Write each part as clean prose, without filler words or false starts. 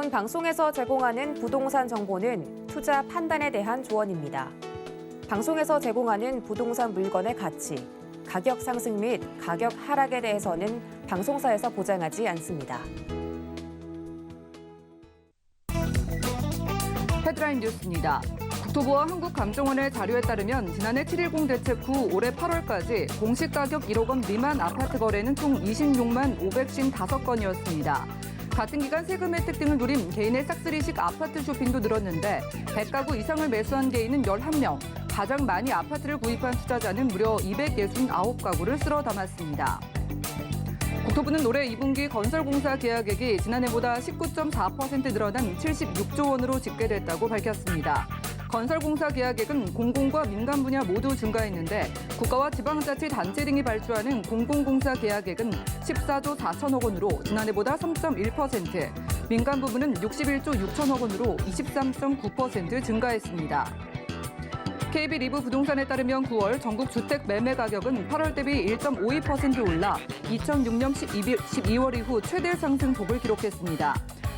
본 방송에서 제공하는 부동산 정보는 투자 판단에 대한 조언입니다. 방송에서 제공하는 부동산 물건의 가치, 가격 상승 및 가격 하락에 대해서는 방송사에서 보장하지 않습니다. 헤드라인 뉴스입니다. 국토부와 한국감정원의 자료에 따르면 지난해 7.10 대책 후 올해 8월까지 공시 가격 1억 원 미만 아파트 거래는 총 26만 555건이었습니다. 같은 기간 세금 혜택 등을 누린 개인의 싹쓸이식 아파트 쇼핑도 늘었는데 100가구 이상을 매수한 개인은 11명, 가장 많이 아파트를 구입한 투자자는 무려 269가구를 쓸어 담았습니다. 국토부는 올해 2분기 건설공사 계약액이 지난해보다 19.4% 늘어난 76조 원으로 집계됐다고 밝혔습니다. 건설공사 계약액은 공공과 민간 분야 모두 증가했는데 국가와 지방자치단체 등이 발주하는 공공공사 계약액은 14조 4천억 원으로 지난해보다 3.1%, 민간 부분은 61조 6천억 원으로 23.9% 증가했습니다. KB 리브 부동산에 따르면 9월 전국 주택 매매 가격은 8월 대비 1.52% 올라 2006년 12월 이후 최대 상승폭을 기록했습니다.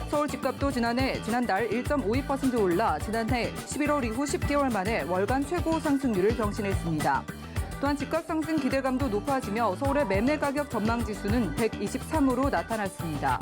서울 집값도 지난달 1.52% 올라 지난해 11월 이후 10개월 만에 월간 최고 상승률을 경신했습니다. 또한 집값 상승 기대감도 높아지며 서울의 매매 가격 전망 지수는 123으로 나타났습니다.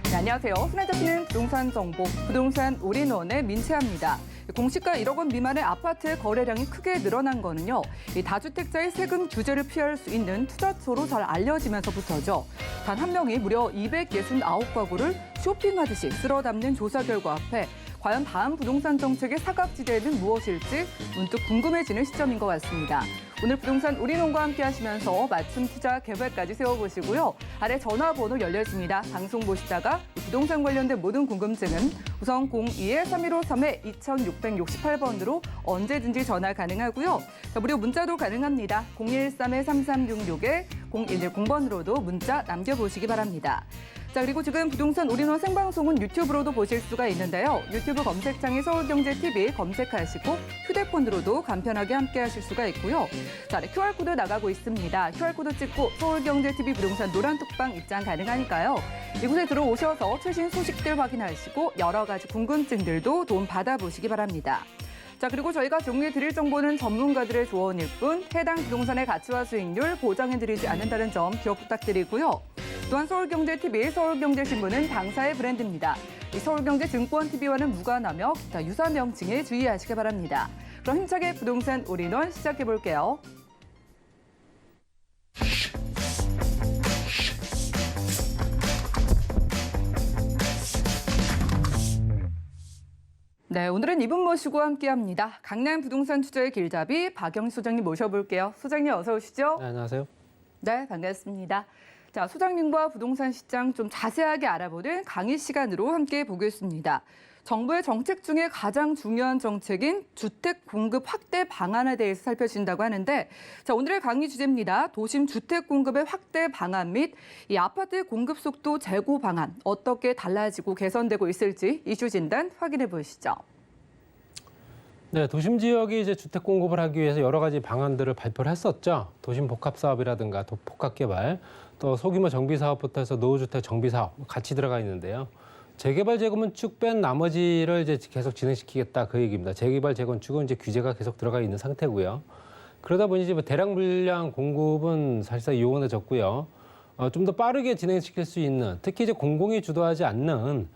네, 안녕하세요. 손에 잡히는 부동산 정보, 부동산 올인원의 민채합니다. 공시가 1억 원 미만의 아파트의 거래량이 크게 늘어난 거는요. 이 다주택자의 세금 규제를 피할 수 있는 투자처로 잘 알려지면서부터죠. 단 한 명이 무려 269가구를 쇼핑하듯이 쓸어 담는 조사 결과 앞에 과연 다음 부동산 정책의 사각지대는 무엇일지 문득 궁금해지는 시점인 것 같습니다. 오늘 부동산 올인원과 함께 하시면서 맞춤 투자 계획까지 세워보시고요. 아래 전화번호 열려 있습니다. 방송 보시다가 부동산 관련된 모든 궁금증은 우선 02-3153-2668번으로 언제든지 전화 가능하고요. 무료 문자도 가능합니다. 013-3366-0110번으로도 문자 남겨보시기 바랍니다. 자, 그리고 지금 부동산 올인원 생방송은 유튜브로도 보실 수가 있는데요. 유튜브 검색창에 서울경제TV 검색하시고 휴대폰으로도 간편하게 함께 하실 수가 있고요. 자, 네, QR코드 나가고 있습니다. QR코드 찍고 서울경제TV 부동산 노란톡방 입장 가능하니까요. 이곳에 들어오셔서 최신 소식들 확인하시고 여러 가지 궁금증들도 도움 받아보시기 바랍니다. 자, 그리고 저희가 제공해드릴 정보는 전문가들의 조언일 뿐 해당 부동산의 가치와 수익률 보장해드리지 않는다는 점 기억 부탁드리고요. 또한 서울경제TV, 서울경제신문은 당사의 브랜드입니다. 이 서울경제증권TV와는 무관하며 기타 유사 명칭에 주의하시기 바랍니다. 그럼 힘차게 부동산 올인원 시작해볼게요. 네, 오늘은 이분 모시고 함께합니다. 강남 부동산 투자의 길잡이 박영수 소장님 모셔볼게요. 소장님 어서 오시죠. 네, 안녕하세요. 네, 반갑습니다. 자, 소장님과 부동산 시장 좀 자세하게 알아보는 강의 시간으로 함께 보겠습니다. 정부의 정책 중에 가장 중요한 정책인 주택 공급 확대 방안에 대해서 살펴주신다고 하는데, 자, 오늘의 강의 주제입니다. 도심 주택 공급의 확대 방안 및 이 아파트 공급 속도 재고 방안 어떻게 달라지고 개선되고 있을지 이슈 진단 확인해 보시죠. 네, 도심 지역이 이제 주택 공급을 하기 위해서 여러 가지 방안들을 발표를 했었죠. 도심 복합 사업이라든가 복합 개발, 또 소규모 정비 사업부터 해서 노후주택 정비 사업 같이 들어가 있는데요. 재개발 재건은 쭉 뺀 나머지를 이제 계속 진행시키겠다 그 얘기입니다. 재개발 재건축은 이제 규제가 계속 들어가 있는 상태고요. 그러다 보니 이제 뭐 대량 물량 공급은 사실상 요원해졌고요. 좀 더 빠르게 진행시킬 수 있는, 특히 이제 공공이 주도하지 않는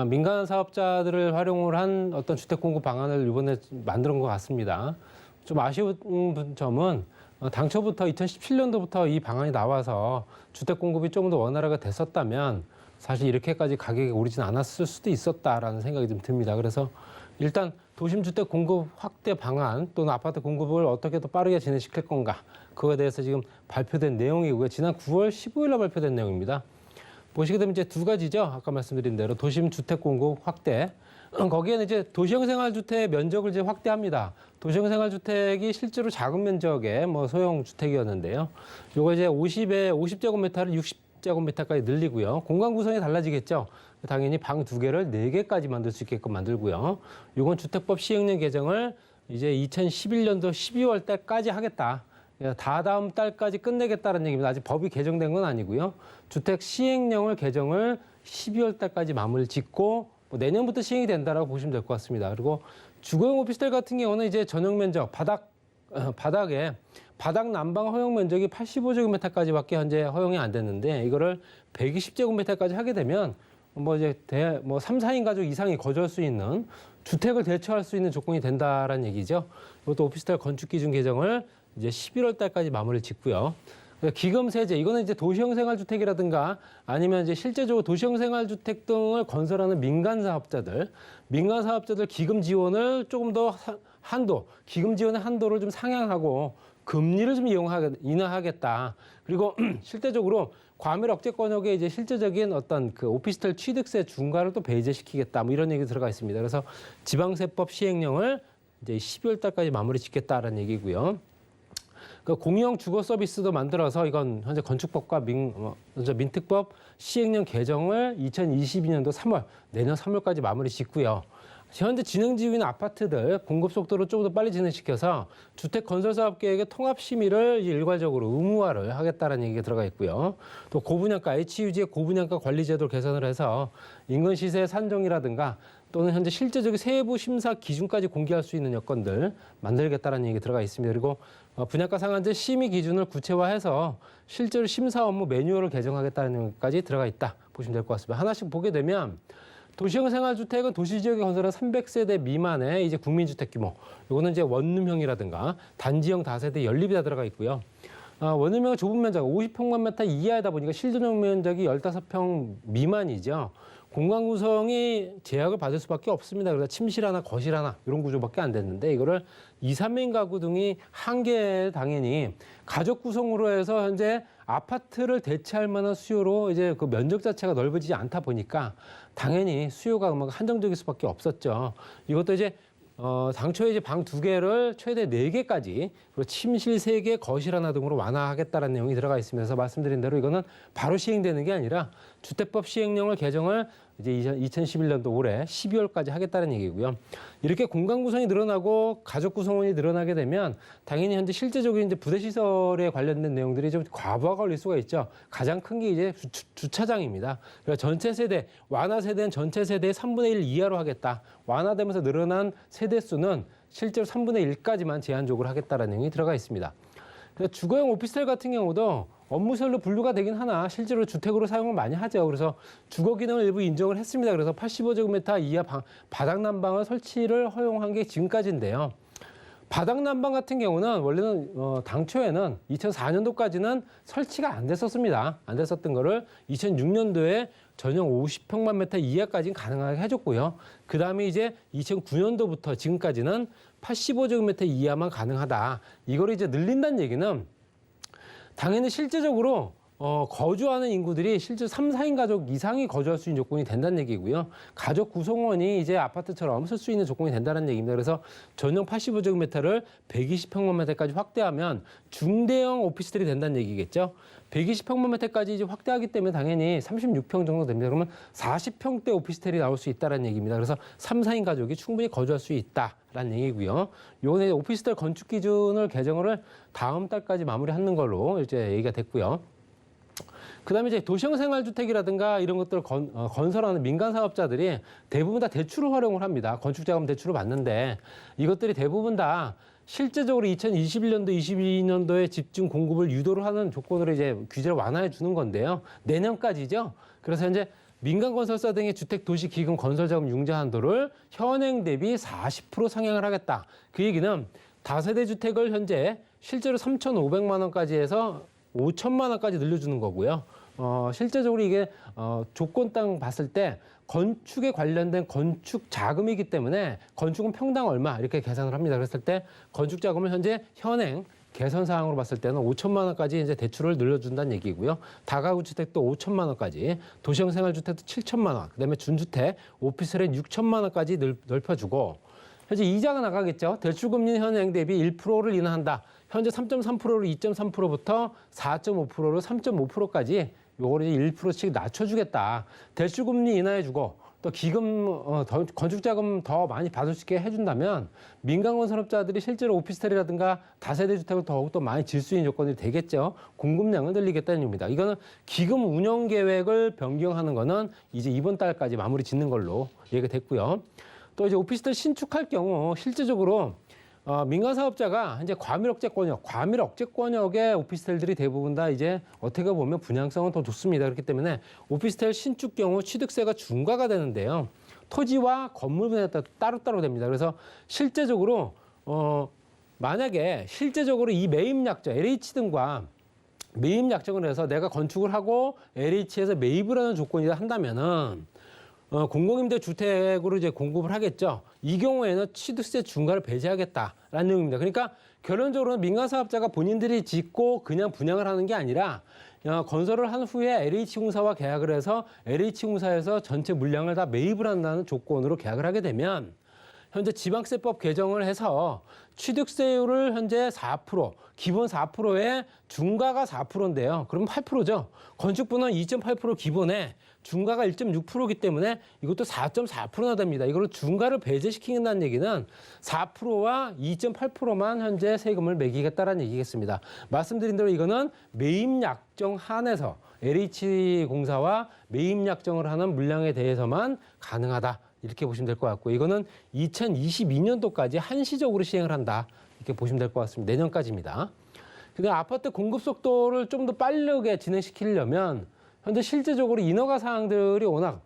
민간 사업자들을 활용을 한 어떤 주택 공급 방안을 이번에 만든 것 같습니다. 좀 아쉬운 점은 당초부터 2017년도부터 이 방안이 나와서 주택 공급이 좀 더 원활하게 됐었다면 사실 이렇게까지 가격이 오르진 않았을 수도 있었다라는 생각이 좀 듭니다. 그래서 일단 도심주택 공급 확대 방안 또는 아파트 공급을 어떻게 더 빠르게 진행시킬 건가, 그거에 대해서 지금 발표된 내용이고요. 지난 9월 15일 날 발표된 내용입니다. 보시게 되면 이제 두 가지죠. 아까 말씀드린 대로 도심주택 공급 확대. 거기에는 이제 도시형 생활주택 면적을 이제 확대합니다. 도시형 생활주택이 실제로 작은 면적의 소형 주택이었는데요. 요거 이제 50제곱미터를 60제곱미터까지 늘리고요. 공간 구성이 달라지겠죠. 당연히 방 2개를 4개까지 만들 수 있게끔 만들고요. 요건 주택법 시행령 개정을 이제 2011년도 12월 때까지 하겠다. 다다음 달까지 끝내겠다는 얘기입니다. 아직 법이 개정된 건 아니고요. 주택 시행령을 개정을 12월 달까지 마무리 짓고 뭐 내년부터 시행이 된다라고 보시면 될 것 같습니다. 그리고 주거용 오피스텔 같은 경우는 이제 전용 면적 바닥에 바닥 난방 허용 면적이 85제곱미터까지밖에 현재 허용이 안 됐는데 이거를 120제곱미터까지 하게 되면 뭐 이제 3, 4인 가족 이상이 거주할 수 있는 주택을 대처할 수 있는 조건이 된다라는 얘기죠. 이것도 오피스텔 건축 기준 개정을 이제 11월 달까지 마무리 짓고요. 기금 세제 이거는 이제 도시형 생활주택이라든가 아니면 이제 실제적으로 도시형 생활주택 등을 건설하는 민간 사업자들 기금 지원을 조금 더 기금 지원의 한도를 좀 상향하고 금리를 좀 인하하겠다. 그리고 실제적으로 과밀 억제 권역의 이제 실제적인 어떤 그 오피스텔 취득세 중과를 또 배제시키겠다. 뭐 이런 얘기 들어가 있습니다. 그래서 지방세법 시행령을 이제 12월 달까지 마무리 짓겠다라는 얘기고요. 그 공유형 주거 서비스도 만들어서 이건 현재 건축법과 민특법 시행령 개정을 2022년도 3월, 내년 3월까지 마무리 짓고요. 현재 진행 중인 아파트들 공급 속도를 조금 더 빨리 진행시켜서 주택 건설 사업 계획의 통합 심의를 일괄적으로 의무화를 하겠다는 얘기가 들어가 있고요. 또 고분양가 HUG의 고분양가 관리 제도를 개선을 해서 인근 시세 산정이라든가 또는 현재 실제적인 세부 심사 기준까지 공개할 수 있는 여건들 만들겠다는 얘기 들어가 있습니다. 그리고 분양가 상한제 심의 기준을 구체화해서 실제로 심사 업무 매뉴얼을 개정하겠다는 얘기까지 들어가 있다 보시면 될 것 같습니다. 하나씩 보게 되면 도시형 생활주택은 도시지역에 건설한 300세대 미만의 이제 국민주택 규모. 이거는 이제 원룸형이라든가 단지형 다세대 연립이 다 들어가 있고요. 원룸형은 좁은 면적 50평만 미터 이하이다 보니까 실존형 면적이 15평 미만이죠. 공간 구성이 제약을 받을 수밖에 없습니다. 그래서 침실 하나, 거실 하나 이런 구조밖에 안 됐는데 이거를 2, 3인 가구 등이 한계 당연히 가족 구성으로 해서 현재 아파트를 대체할 만한 수요로 이제 그 면적 자체가 넓어지지 않다 보니까 당연히 수요가 한정적일 수밖에 없었죠. 이것도 이제 당초에 이제 방 2개를 최대 4개까지 그리고 침실 3개, 거실 하나 등으로 완화하겠다는 내용이 들어가 있으면서 말씀드린 대로 이거는 바로 시행되는 게 아니라 주택법 시행령을 개정을 이제 2011년도 올해 12월까지 하겠다는 얘기고요. 이렇게 공간 구성이 늘어나고 가족 구성원이 늘어나게 되면 당연히 현재 실제적인 이제 부대 시설에 관련된 내용들이 좀 과부하가 걸릴 수가 있죠. 가장 큰 게 이제 주차장입니다. 그래서 전체 세대, 완화 세대는 전체 세대의 3분의 1 이하로 하겠다. 완화되면서 늘어난 세대 수는 실제로 3분의 1까지만 제한적으로 하겠다는 내용이 들어가 있습니다. 주거용 오피스텔 같은 경우도 업무시설로 분류가 되긴 하나 실제로 주택으로 사용을 많이 하죠. 그래서 주거 기능을 일부 인정을 했습니다. 그래서 85제곱미터 이하 바닥 난방을 설치를 허용한 게 지금까지인데요. 바닥 난방 같은 경우는 원래는 당초에는 2004년도까지는 설치가 안 됐었습니다. 안 됐었던 거를 2006년도에 전용 50평만 미터 이하까지는 가능하게 해줬고요. 그 다음에 이제 2009년도부터 지금까지는 85제곱미터 이하만 가능하다. 이걸 이제 늘린다는 얘기는 당연히 실제적으로 거주하는 인구들이 실제 3, 4인 가족 이상이 거주할 수 있는 조건이 된다는 얘기고요. 가족 구성원이 이제 아파트처럼 쓸 수 있는 조건이 된다는 얘기입니다. 그래서 전용 85제곱미터를 120평방미터까지 확대하면 중대형 오피스텔이 된다는 얘기겠죠. 120평방미터까지 이제 확대하기 때문에 당연히 36평 정도 됩니다. 그러면 40평대 오피스텔이 나올 수 있다는 얘기입니다. 그래서 3, 4인 가족이 충분히 거주할 수 있다라는 얘기고요. 요번에 오피스텔 건축 기준을 개정을 다음 달까지 마무리하는 걸로 이제 얘기가 됐고요. 그다음에 이제 도시형 생활주택이라든가 이런 것들을 건설하는 민간 사업자들이 대부분 다 대출을 활용을 합니다. 건축자금 대출을 받는데 이것들이 대부분 다 실제적으로 2021년도, 22년도에 집중 공급을 유도를 하는 조건으로 이제 규제를 완화해 주는 건데요. 내년까지죠. 그래서 현재 민간 건설사 등의 주택 도시 기금 건설 자금 융자 한도를 현행 대비 40% 상향을 하겠다. 그 얘기는 다세대 주택을 현재 실제로 3,500만 원까지 해서 5천만 원까지 늘려주는 거고요. 실제적으로 이게 조건 땅 봤을 때 건축에 관련된 건축 자금이기 때문에 건축은 평당 얼마 이렇게 계산을 합니다. 그랬을 때 건축 자금을 현재 현행 개선 사항으로 봤을 때는 5천만 원까지 이제 대출을 늘려준다는 얘기고요. 다가구 주택도 5천만 원까지, 도시형 생활주택도 7천만 원, 그다음에 준주택, 오피스텔은 6천만 원까지 넓혀주고 현재 이자가 나가겠죠. 대출금리는 현행 대비 1%를 인하한다. 현재 3.3%로 2.3%부터 4.5%로 3.5%까지 요거를 1%씩 낮춰주겠다. 대출금리 인하해주고 또 기금, 건축자금 더 많이 받을 수 있게 해준다면 민간건설업자들이 실제로 오피스텔이라든가 다세대 주택을 더욱더 많이 질 수 있는 조건이 되겠죠. 공급량을 늘리겠다는 얘기입니다. 이거는 기금 운영 계획을 변경하는 거는 이제 이번 달까지 마무리 짓는 걸로 얘기가 됐고요. 또 이제 오피스텔 신축할 경우 실제적으로 민간 사업자가 이제 과밀억제권역의 오피스텔들이 대부분 다 이제 어떻게 보면 분양성은 더 좋습니다. 그렇기 때문에 오피스텔 신축 경우 취득세가 중과가 되는데요. 토지와 건물 분야에 따라 따로따로 됩니다. 그래서 실제적으로 만약에 실제적으로 이 매입 약정, LH 등과 매입 약정을 해서 내가 건축을 하고 LH에서 매입을 하는 조건이라 한다면은 공공임대 주택으로 이제 공급을 하겠죠. 이 경우에는 취득세 중과를 배제하겠다라는 내용입니다. 그러니까 결론적으로는 민간 사업자가 본인들이 짓고 그냥 분양을 하는 게 아니라 건설을 한 후에 LH공사와 계약을 해서 LH공사에서 전체 물량을 다 매입을 한다는 조건으로 계약을 하게 되면 현재 지방세법 개정을 해서 취득세율을 현재 4%, 기본 4%에 중과가 4%인데요. 그러면 8%죠. 건축부는 2.8% 기본에 중과가 1.6%이기 때문에 이것도 4.4%나 됩니다. 이걸 중과를 배제시킨다는 얘기는 4%와 2.8%만 현재 세금을 매기겠다라는 얘기겠습니다. 말씀드린 대로 이거는 매입 약정 한에서 LH공사와 매입 약정을 하는 물량에 대해서만 가능하다. 이렇게 보시면 될 것 같고 이거는 2022년도까지 한시적으로 시행을 한다. 이렇게 보시면 될 것 같습니다. 내년까지입니다. 근데 아파트 공급 속도를 좀 더 빠르게 진행시키려면 현재 실제적으로 인허가 사항들이 워낙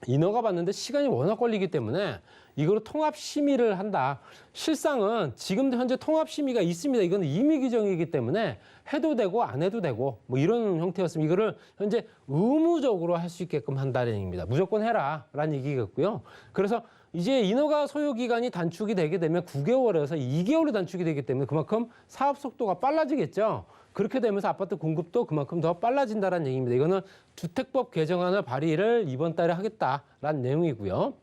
인허가 받는데 시간이 워낙 걸리기 때문에 이거를 통합 심의를 한다. 실상은 지금도 현재 통합 심의가 있습니다. 이건 임의 규정이기 때문에 해도 되고 안 해도 되고 뭐 이런 형태였으면 이거를 현재 의무적으로 할 수 있게끔 한다는 얘기입니다. 무조건 해라라는 얘기겠고요. 그래서 이제 인허가 소요 기간이 단축이 되게 되면 9개월에서 2개월로 단축이 되기 때문에 그만큼 사업 속도가 빨라지겠죠. 그렇게 되면서 아파트 공급도 그만큼 더 빨라진다는 얘기입니다. 이거는 주택법 개정안을 발의를 이번 달에 하겠다라는 내용이고요.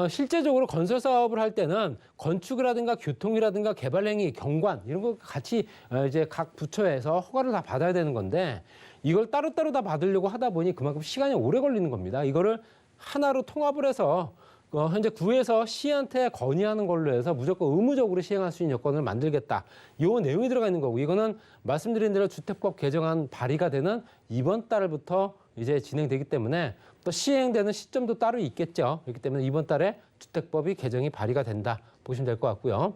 실제적으로 건설 사업을 할 때는 건축이라든가 교통이라든가 개발행위, 경관 이런 거 같이 이제 각 부처에서 허가를 다 받아야 되는 건데 이걸 따로따로 다 받으려고 하다 보니 그만큼 시간이 오래 걸리는 겁니다. 이거를 하나로 통합을 해서 현재 구에서 시한테 건의하는 걸로 해서 무조건 의무적으로 시행할 수 있는 여건을 만들겠다. 이 내용이 들어가 있는 거고 이거는 말씀드린 대로 주택법 개정안 발의가 되는 이번 달부터 이제 진행되기 때문에 또 시행되는 시점도 따로 있겠죠. 그렇기 때문에 이번 달에 주택법이 개정이 발의가 된다. 보시면 될 것 같고요.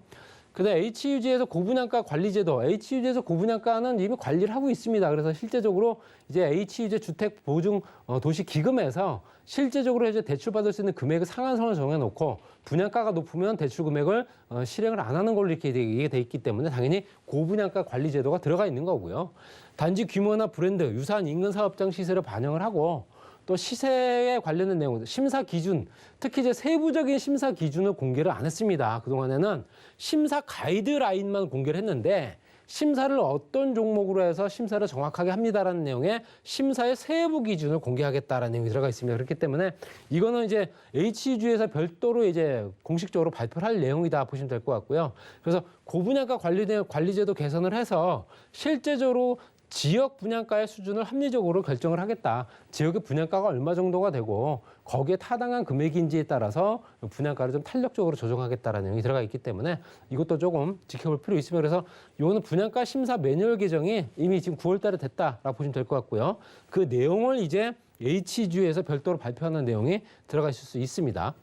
그다음 HUG에서 고분양가 관리제도, HUG에서 고분양가는 이미 관리를 하고 있습니다. 그래서 실제적으로 이제 HUG 주택 보증 도시 기금에서 실제적으로 이제 대출 받을 수 있는 금액의 상한선을 정해놓고 분양가가 높으면 대출 금액을 실행을 안 하는 걸로 이렇게 돼 있기 때문에 당연히 고분양가 관리제도가 들어가 있는 거고요. 단지 규모나 브랜드, 유사한 인근 사업장 시세를 반영을 하고 또 시세에 관련된 내용들, 심사 기준, 특히 이제 세부적인 심사 기준을 공개를 안 했습니다. 그동안에는 심사 가이드라인만 공개를 했는데 심사를 어떤 종목으로 해서 심사를 정확하게 합니다라는 내용의 심사의 세부 기준을 공개하겠다라는 내용이 들어가 있습니다. 그렇기 때문에 이거는 이제 HUG에서 별도로 이제 공식적으로 발표를 할 내용이다 보시면 될 것 같고요. 그래서 고분양가 관리제도 개선을 해서 실제적으로 지역 분양가의 수준을 합리적으로 결정을 하겠다. 지역의 분양가가 얼마 정도가 되고 거기에 타당한 금액인지에 따라서 분양가를 좀 탄력적으로 조정하겠다라는 내용이 들어가 있기 때문에 이것도 조금 지켜볼 필요 있습니다. 그래서 이거는 분양가 심사 매뉴얼 개정이 이미 지금 9월 달에 됐다라고 보시면 될 것 같고요. 그 내용을 이제 HG에서 별도로 발표하는 내용이 들어가 있을 수 있습니다.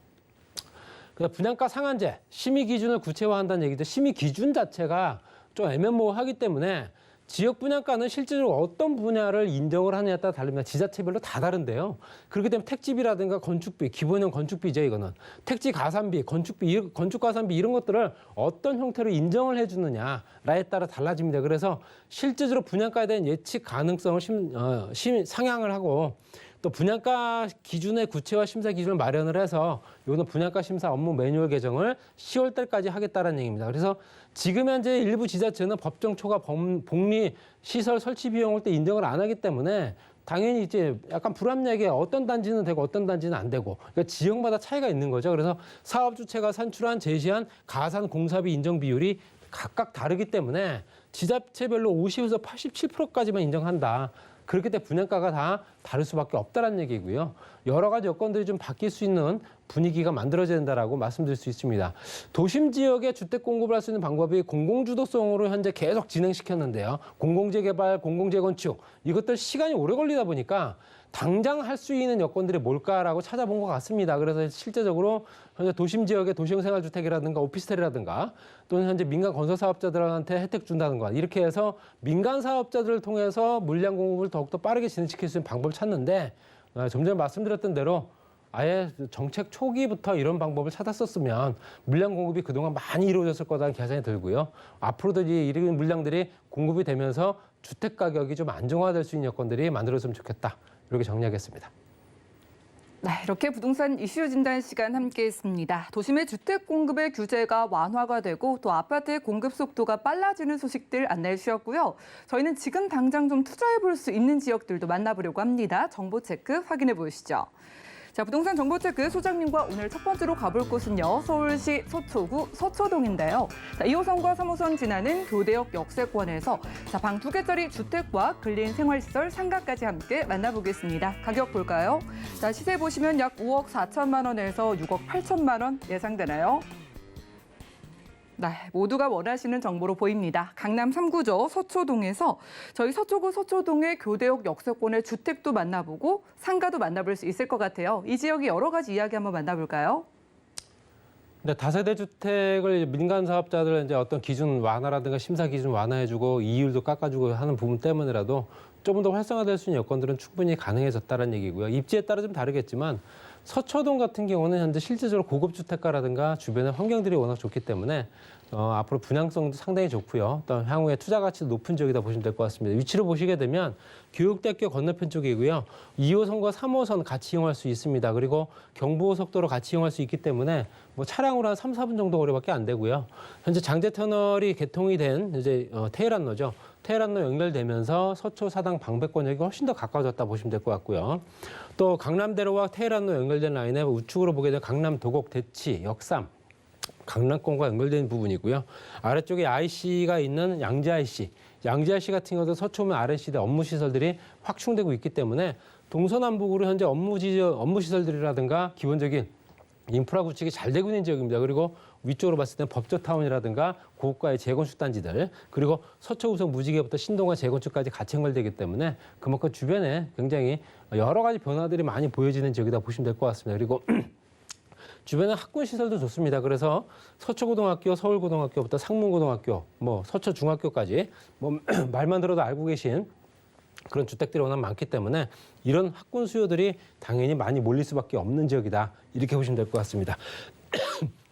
분양가 상한제, 심의 기준을 구체화한다는 얘기죠. 심의 기준 자체가 좀 애매모호하기 때문에 지역 분양가는 실제로 어떤 분야를 인정을 하느냐에 따라 다릅니다. 지자체별로 다 다른데요. 그렇기 때문에 택지비라든가 건축비, 기본형 건축비죠, 이거는. 택지 가산비, 건축비, 건축 가산비 이런 것들을 어떤 형태로 인정을 해주느냐에 따라 달라집니다. 그래서 실제적으로 분양가에 대한 예측 가능성을 상향을 하고 또 분양가 기준의 구체화 심사 기준을 마련을 해서 이거는 분양가 심사 업무 매뉴얼 개정을 10월 달까지 하겠다는 얘기입니다. 그래서 지금 현재 일부 지자체는 법정 초과 복리 시설 설치 비용을 때 인정을 안 하기 때문에 당연히 이제 약간 불합리하게 어떤 단지는 되고 어떤 단지는 안 되고 그러니까 지역마다 차이가 있는 거죠. 그래서 사업 주체가 산출한 제시한 가산 공사비 인정 비율이 각각 다르기 때문에 지자체별로 50에서 87%까지만 인정한다. 그렇기 때문에 분양가가 다 다를 수밖에 없다는 얘기고요. 여러 가지 여건들이 좀 바뀔 수 있는 분위기가 만들어져야 된다라고 말씀드릴 수 있습니다. 도심 지역에 주택 공급을 할 수 있는 방법이 공공주도성으로 현재 계속 진행시켰는데요. 공공재개발, 공공재건축 이것들 시간이 오래 걸리다 보니까 당장 할 수 있는 여건들이 뭘까라고 찾아본 것 같습니다. 그래서 실제적으로 현재 도심 지역의 도시형 생활주택이라든가 오피스텔이라든가 또는 현재 민간 건설 사업자들한테 혜택 준다든가 이렇게 해서 민간 사업자들을 통해서 물량 공급을 더욱더 빠르게 진행시킬 수 있는 방법을 찾는데 점점 말씀드렸던 대로 아예 정책 초기부터 이런 방법을 찾았었으면 물량 공급이 그동안 많이 이루어졌을 거라는 계산이 들고요. 앞으로도 이런 물량들이 공급이 되면서 주택 가격이 좀 안정화될 수 있는 여건들이 만들어졌으면 좋겠다. 이렇게 정리하겠습니다. 네, 이렇게 부동산 이슈 진단 시간 함께했습니다. 도심의 주택 공급의 규제가 완화가 되고 또 아파트의 공급 속도가 빨라지는 소식들 안내해 주셨고요. 저희는 지금 당장 좀 투자해 볼 수 있는 지역들도 만나보려고 합니다. 정보 체크 확인해 보시죠. 자, 부동산 정보 체크 소장님과 오늘 첫 번째로 가볼 곳은요. 서울시 서초구 서초동인데요. 자, 2호선과 3호선 지나는 교대역 역세권에서 방 2개짜리 주택과 근린 생활시설 상가까지 함께 만나보겠습니다. 가격 볼까요? 자, 시세 보시면 약 5억 4천만 원에서 6억 8천만 원 예상되나요? 네, 모두가 원하시는 정보로 보입니다. 강남 3구죠. 서초동에서 저희 서초구 서초동의 교대역 역세권의 주택도 만나보고 상가도 만나볼 수 있을 것 같아요. 이 지역의 여러 가지 이야기 한번 만나볼까요? 네, 다세대 주택을 민간 사업자들 이제 어떤 기준 완화라든가 심사 기준 완화해주고 이율도 깎아주고 하는 부분 때문이라도 조금 더 활성화될 수 있는 여건들은 충분히 가능해졌다는 얘기고요. 입지에 따라 좀 다르겠지만 서초동 같은 경우는 현재 실질적으로 고급 주택가라든가 주변의 환경들이 워낙 좋기 때문에 앞으로 분양성도 상당히 좋고요. 또 향후에 투자 가치도 높은 지역이다 보시면 될 것 같습니다. 위치를 보시게 되면 교육대학교 건너편 쪽이고요. 2호선과 3호선 같이 이용할 수 있습니다. 그리고 경부고속도로 같이 이용할 수 있기 때문에 뭐 차량으로 한 3, 4분 정도 거리밖에 안 되고요. 현재 장제터널이 개통이 된 이제 테헤란로죠. 테헤란로 연결되면서 서초 사당 방배권역이 훨씬 더 가까워졌다 보시면 될 것 같고요. 또 강남대로와 테헤란로 연결된 라인에 우측으로 보게 되면 강남 도곡 대치 역삼 강남권과 연결된 부분이고요. 아래쪽에 IC가 있는 양재 IC 같은 경우도 서초면 RNC대 업무 시설들이 확충되고 있기 때문에 동서남북으로 현재 업무 시설들이라든가 기본적인 인프라 구축이 잘 되고 있는 지역입니다. 그리고 위쪽으로 봤을 때는 법조타운이라든가 고가의 재건축 단지들 그리고 서초우성 무지개부터 신동아 재건축까지 같이 연결되기 때문에 그만큼 주변에 굉장히 여러 가지 변화들이 많이 보여지는 지역이다 보시면 될 것 같습니다. 그리고 주변에 학군 시설도 좋습니다. 그래서 서초고등학교, 서울고등학교부터 상문고등학교, 서초중학교까지 말만 들어도 알고 계신 그런 주택들이 워낙 많기 때문에 이런 학군 수요들이 당연히 많이 몰릴 수밖에 없는 지역이다. 이렇게 보시면 될 것 같습니다.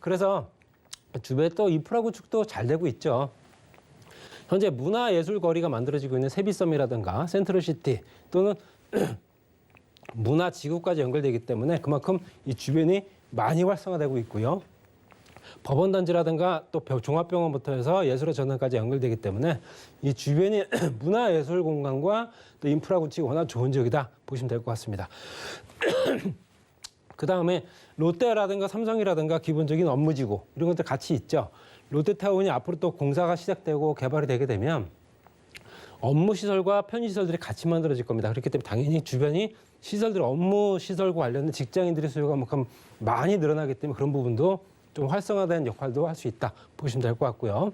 그래서 주변에 또 인프라 구축도 잘 되고 있죠. 현재 문화예술거리가 만들어지고 있는 세비섬이라든가 센트럴시티 또는 문화지구까지 연결되기 때문에 그만큼 이 주변이 많이 활성화되고 있고요. 법원단지라든가 또 종합병원부터 해서 예술의 전당까지 연결되기 때문에 이 주변이 문화예술 공간과 또 인프라 구축이 워낙 좋은 지역이다 보시면 될 것 같습니다. 그다음에 롯데라든가 삼성이라든가 기본적인 업무지구 이런 것들 같이 있죠. 롯데타운이 앞으로 또 공사가 시작되고 개발이 되게 되면 업무시설과 편의시설들이 같이 만들어질 겁니다. 그렇기 때문에 당연히 주변이 시설들, 업무시설과 관련된 직장인들의 수요가 그만큼 많이 늘어나기 때문에 그런 부분도 좀 활성화된 역할도 할 수 있다 보시면 될 것 같고요.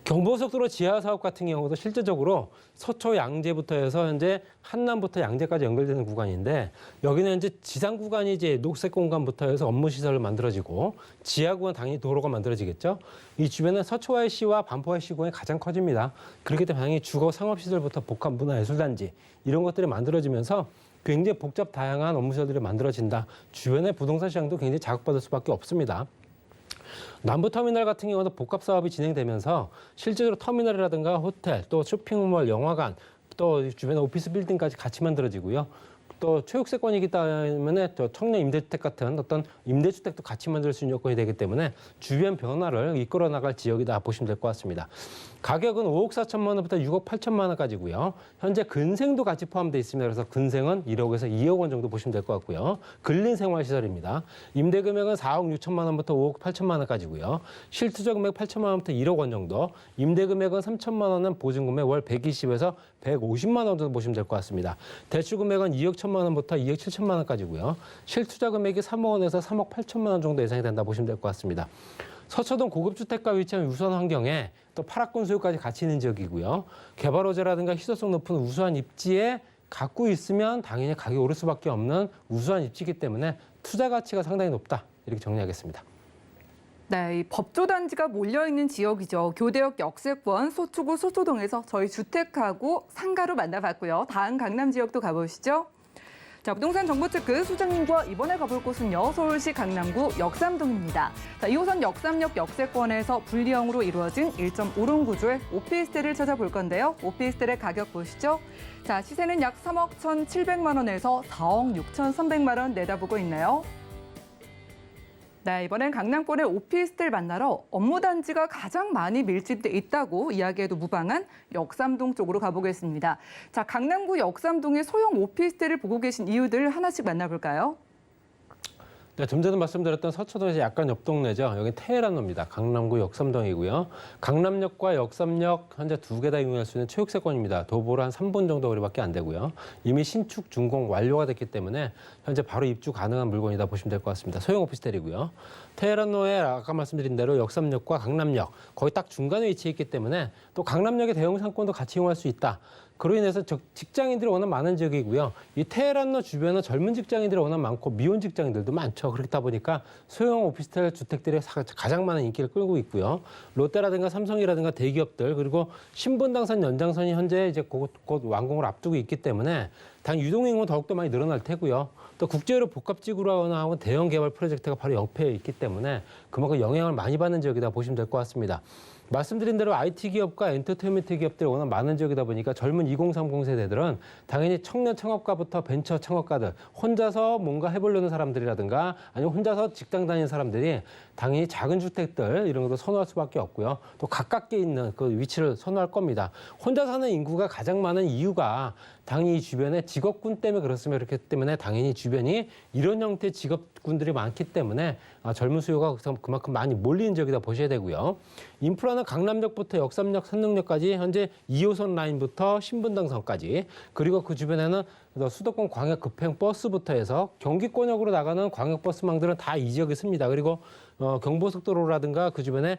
경부고속도로 지하사업 같은 경우도 실제적으로 서초 양재부터 해서 현재 한남부터 양재까지 연결되는 구간인데 여기는 현재 지상 구간이 이제 녹색 공간부터 해서 업무시설을 만들어지고 지하 구간 당연히 도로가 만들어지겠죠. 이 주변은 서초 IC와 반포 IC 구간이 가장 커집니다. 그렇기 때문에 당연히 주거 상업시설부터 복합 문화예술단지 이런 것들이 만들어지면서 굉장히 복잡 다양한 업무시설들이 만들어진다. 주변의 부동산 시장도 굉장히 자극받을 수밖에 없습니다. 남부터미널 같은 경우도 복합 사업이 진행되면서 실제로 터미널이라든가 호텔, 또 쇼핑몰, 영화관, 또 주변에 오피스 빌딩까지 같이 만들어지고요. 또 초역세권이기 때문에 또 청년 임대주택 같은 어떤 임대주택도 같이 만들 수 있는 여건이 되기 때문에 주변 변화를 이끌어 나갈 지역이다 보시면 될 것 같습니다. 가격은 5억 4천만 원부터 6억 8천만 원까지고요. 현재 근생도 같이 포함되어 있습니다. 그래서 근생은 1억에서 2억 원 정도 보시면 될 것 같고요. 근린생활시설입니다. 임대금액은 4억 6천만 원부터 5억 8천만 원까지고요. 실투자 금액 8천만 원부터 1억 원 정도, 임대금액은 3천만 원은 보증금액 월 120에서 150만 원 정도 보시면 될 것 같습니다. 대출금액은 2억 1천만 원부터 2억 7천만 원까지고요. 실투자 금액이 3억 원에서 3억 8천만 원 정도 예상이 된다 보시면 될 것 같습니다. 서초동 고급주택가 위치한 우수한 환경에 또 8학군 소유까지 같이 있는 지역이고요. 개발 호재라든가 희소성 높은 우수한 입지에 갖고 있으면 당연히 가격이 오를 수밖에 없는 우수한 입지이기 때문에 투자 가치가 상당히 높다. 이렇게 정리하겠습니다. 네, 이 법조단지가 몰려있는 지역이죠. 교대역 역세권 서초구 서초동에서 저희 주택하고 상가로 만나봤고요. 다음 강남 지역도 가보시죠. 자, 부동산 정보체크 소장님과 이번에 가볼 곳은요. 서울시 강남구 역삼동입니다. 자, 2호선 역삼역 역세권에서 분리형으로 이루어진 1.5룸 구조의 오피스텔을 찾아볼 건데요. 오피스텔의 가격 보시죠. 자, 시세는 약 3억 1,700만 원에서 4억 6,300만 원 내다보고 있네요. 네, 이번엔 강남권의 오피스텔 만나러 업무단지가 가장 많이 밀집돼 있다고 이야기해도 무방한 역삼동 쪽으로 가보겠습니다. 자, 강남구 역삼동의 소형 오피스텔을 보고 계신 이유들 하나씩 만나볼까요? 네, 좀 전에 말씀드렸던 서초동에서 약간 옆 동네죠. 여기 테헤란로입니다. 강남구 역삼동이고요. 강남역과 역삼역 현재 두 개 다 이용할 수 있는 체육세권입니다. 도보로 한 3분 정도 거리밖에 안 되고요. 이미 신축 준공 완료가 됐기 때문에 현재 바로 입주 가능한 물건이다 보시면 될 것 같습니다. 소형 오피스텔이고요. 테헤란로에 아까 말씀드린 대로 역삼역과 강남역 거의 딱 중간에 위치해 있기 때문에 또 강남역의 대형 상권도 같이 이용할 수 있다. 그로 인해서 직장인들이 워낙 많은 지역이고요. 이 테헤란로 주변은 젊은 직장인들이 워낙 많고 미혼 직장인들도 많죠. 그렇다 보니까 소형 오피스텔 주택들이 가장 많은 인기를 끌고 있고요. 롯데라든가 삼성이라든가 대기업들 그리고 신분당선 연장선이 현재 이제 곧 완공을 앞두고 있기 때문에 당연히 유동인구는 더욱더 많이 늘어날 테고요. 또 국제적으로 복합지구로 나오는 대형 개발 프로젝트가 바로 옆에 있기 때문에 그만큼 영향을 많이 받는 지역이다 보시면 될 것 같습니다. 말씀드린 대로 IT 기업과 엔터테인먼트 기업들이 워낙 많은 지역이다 보니까 젊은 2030 세대들은 당연히 청년 창업가부터 벤처 창업가들, 혼자서 뭔가 해보려는 사람들이라든가 아니면 혼자서 직장 다니는 사람들이 당연히 작은 주택들 이런 것도 선호할 수밖에 없고요. 또 가깝게 있는 그 위치를 선호할 겁니다. 혼자 사는 인구가 가장 많은 이유가 당연히 이 주변에 직업군 때문에 그렇습니다. 그렇기 때문에 당연히 주변이 이런 형태의 직업군들이 많기 때문에 젊은 수요가 그만큼 많이 몰리는 지역이다 보셔야 되고요. 인프라는 강남역부터 역삼역, 선릉역까지 현재 2호선 라인부터 신분당선까지 그리고 그 주변에는 수도권 광역 급행 버스부터 해서 경기권역으로 나가는 광역버스망들은 다 이 지역에 씁니다. 그리고 경부속도로라든가 그 주변에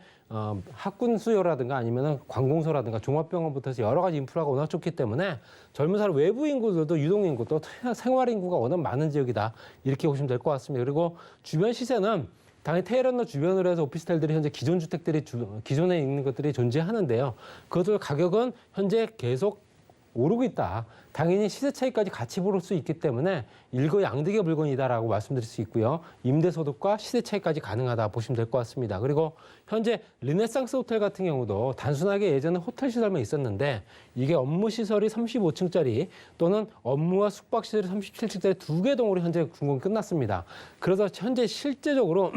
학군 수요라든가 아니면은 관공서라든가 종합병원부터 해서 여러 가지 인프라가 워낙 좋기 때문에 젊은 사람 외부 인구들도 유동 인구 또 생활 인구가 워낙 많은 지역이다. 이렇게 보시면 될 것 같습니다. 그리고 주변 시세는 당연히 테헤란로 주변으로 해서 오피스텔들이 현재 기존 주택들이 기존에 있는 것들이 존재하는데요. 그것들 가격은 현재 계속 오르고 있다. 당연히 시세 차이까지 같이 볼 수 있기 때문에 일거양득의 물건이다라고 말씀드릴 수 있고요. 임대소득과 시세 차이까지 가능하다 보시면 될 것 같습니다. 그리고 현재 르네상스 호텔 같은 경우도 단순하게 예전에 호텔 시설만 있었는데 이게 업무 시설이 35층짜리 또는 업무와 숙박 시설이 37층짜리 두 개 동으로 현재 준공이 끝났습니다. 그래서 현재 실제적으로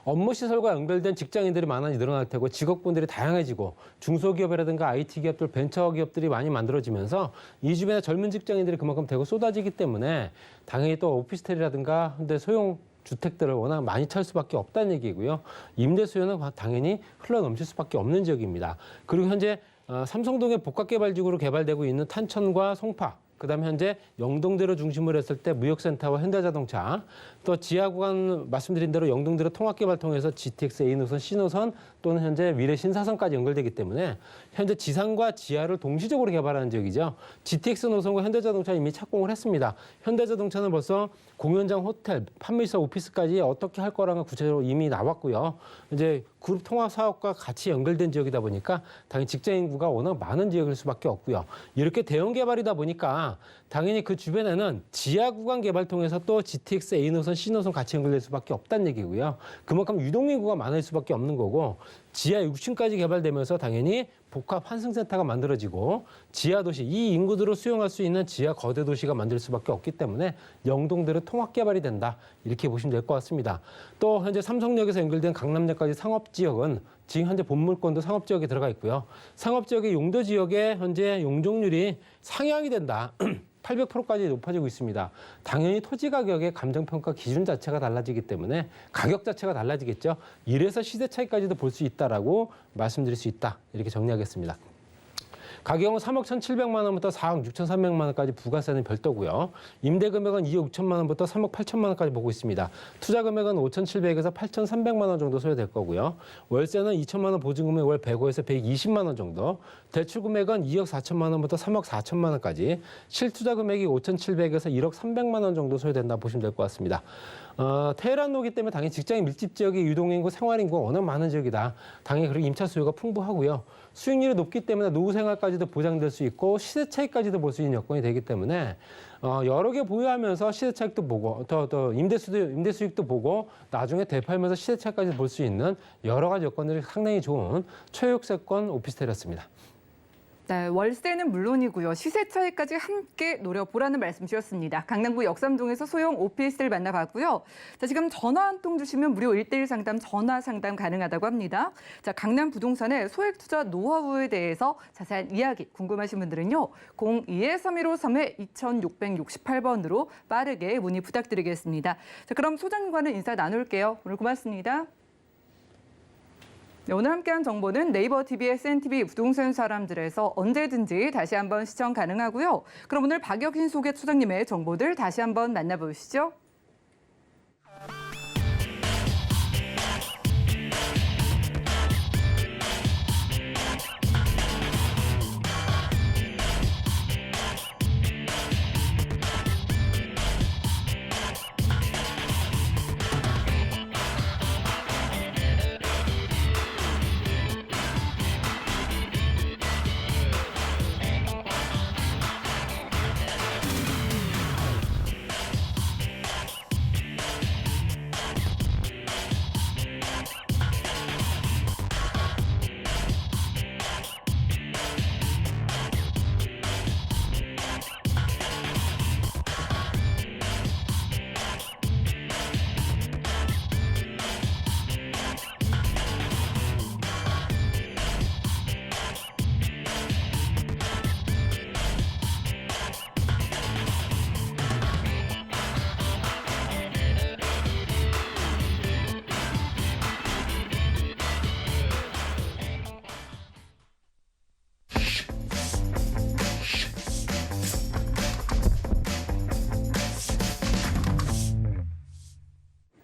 업무 시설과 연결된 직장인들이 많이 늘어날 테고 직업군들이 다양해지고 중소기업이라든가 IT 기업들, 벤처 기업들이 많이 만들어지면서 이 주변에 젊은 직장인들이 그만큼 되고 쏟아지기 때문에 당연히 또 오피스텔이라든가 현대 소형 주택들을 워낙 많이 찾을 수밖에 없다는 얘기고요. 임대 수요는 당연히 흘러넘칠 수밖에 없는 지역입니다. 그리고 현재 삼성동의 복합개발지구로 개발되고 있는 탄천과 송파, 그다음에 현재 영동대로 중심으로 했을 때 무역센터와 현대자동차, 또 지하구간 말씀드린 대로 영동대로 통합개발 통해서 GTX A노선, C노선 또는 현재 미래 신사선까지 연결되기 때문에 현재 지상과 지하를 동시적으로 개발하는 지역이죠. GTX 노선과 현대자동차 이미 착공을 했습니다. 현대자동차는 벌써 공연장, 호텔, 판매시설, 오피스까지 어떻게 할 거라는 구체적으로 이미 나왔고요. 이제 그룹 통합 사업과 같이 연결된 지역이다 보니까 당연히 직장 인구가 워낙 많은 지역일 수밖에 없고요. 이렇게 대형 개발이다 보니까 당연히 그 주변에는 지하 구간 개발 통해서 또 GTX A노선, C노선 같이 연결될 수밖에 없다는 얘기고요. 그만큼 유동 인구가 많을 수밖에 없는 거고 지하 6층까지 개발되면서 당연히 복합 환승센터가 만들어지고 지하 도시, 이 인구들을 수용할 수 있는 지하 거대 도시가 만들 수밖에 없기 때문에 영동대로 통합 개발이 된다. 이렇게 보시면 될 것 같습니다. 또 현재 삼성역에서 연결된 강남역까지 상업지역은 지금 현재 본물권도 상업지역에 들어가 있고요. 상업지역의 용도 지역에 현재 용적률이 상향이 된다. 800%까지 높아지고 있습니다. 당연히 토지 가격의 감정평가 기준 자체가 달라지기 때문에 가격 자체가 달라지겠죠. 이래서 시세 차이까지도 볼 수 있다라고 말씀드릴 수 있다. 이렇게 정리하겠습니다. 가격은 3억 1,700만 원부터 4억 6,300만 원까지 부가세는 별도고요. 임대 금액은 2억 6천만 원부터 3억 8천만 원까지 보고 있습니다. 투자 금액은 5,700에서 8,300만 원 정도 소요될 거고요. 월세는 2천만 원 보증금액 월 105에서 120만 원 정도. 대출 금액은 2억 4천만 원부터 3억 4천만 원까지. 실투자 금액이 5,700에서 1억 300만 원 정도 소요된다 보시면 될 것 같습니다. 테헤란로기 때문에 당연히 직장인 밀집 지역의 유동인구, 생활인구가 워낙 많은 지역이다. 당연히 그리고 임차 수요가 풍부하고요. 수익률이 높기 때문에 노후 생활까지도 보장될 수 있고 시세 차익까지도 볼 수 있는 여건이 되기 때문에 여러 개 보유하면서 시세 차익도 보고 또 임대 수익도 보고 나중에 되팔면서 시세 차익까지 볼 수 있는 여러 가지 여건들이 상당히 좋은 초역세권 오피스텔이었습니다. 네, 월세는 물론이고요. 시세 차이까지 함께 노려보라는 말씀 주셨습니다. 강남구 역삼동에서 소형 오피스텔 만나봤고요. 자, 지금 전화 한 통 주시면 무료 1:1 상담, 전화 상담 가능하다고 합니다. 자, 강남 부동산의 소액 투자 노하우에 대해서 자세한 이야기 궁금하신 분들은요. 02-3153-2668번으로 빠르게 문의 부탁드리겠습니다. 자, 그럼 소장님과는 인사 나눌게요. 오늘 고맙습니다. 네, 오늘 함께한 정보는 네이버 TV, SNTV 부동산 사람들에서 언제든지 다시 한번 시청 가능하고요. 그럼 오늘 박여신 소개처장님의 정보들 다시 한번 만나보시죠.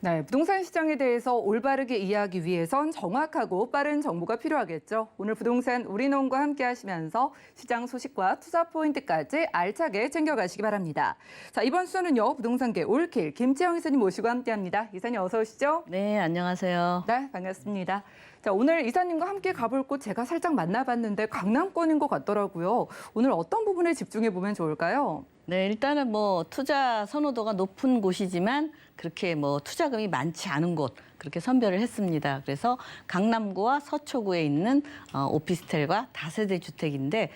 네, 부동산 시장에 대해서 올바르게 이해하기 위해선 정확하고 빠른 정보가 필요하겠죠. 오늘 부동산 우리농과 함께 하시면서 시장 소식과 투자 포인트까지 알차게 챙겨가시기 바랍니다. 자, 이번 수는요, 부동산계 올킬 김채영 이사님 모시고 함께합니다. 이사님 어서 오시죠. 네, 안녕하세요. 네, 반갑습니다. 자, 오늘 이사님과 함께 가볼 곳 제가 살짝 만나봤는데 강남권인 것 같더라고요. 오늘 어떤 부분에 집중해 보면 좋을까요? 네, 일단은 뭐 투자 선호도가 높은 곳이지만 그렇게 뭐 투자금이 많지 않은 곳 그렇게 선별을 했습니다. 그래서 강남구와 서초구에 있는 오피스텔과 다세대 주택인데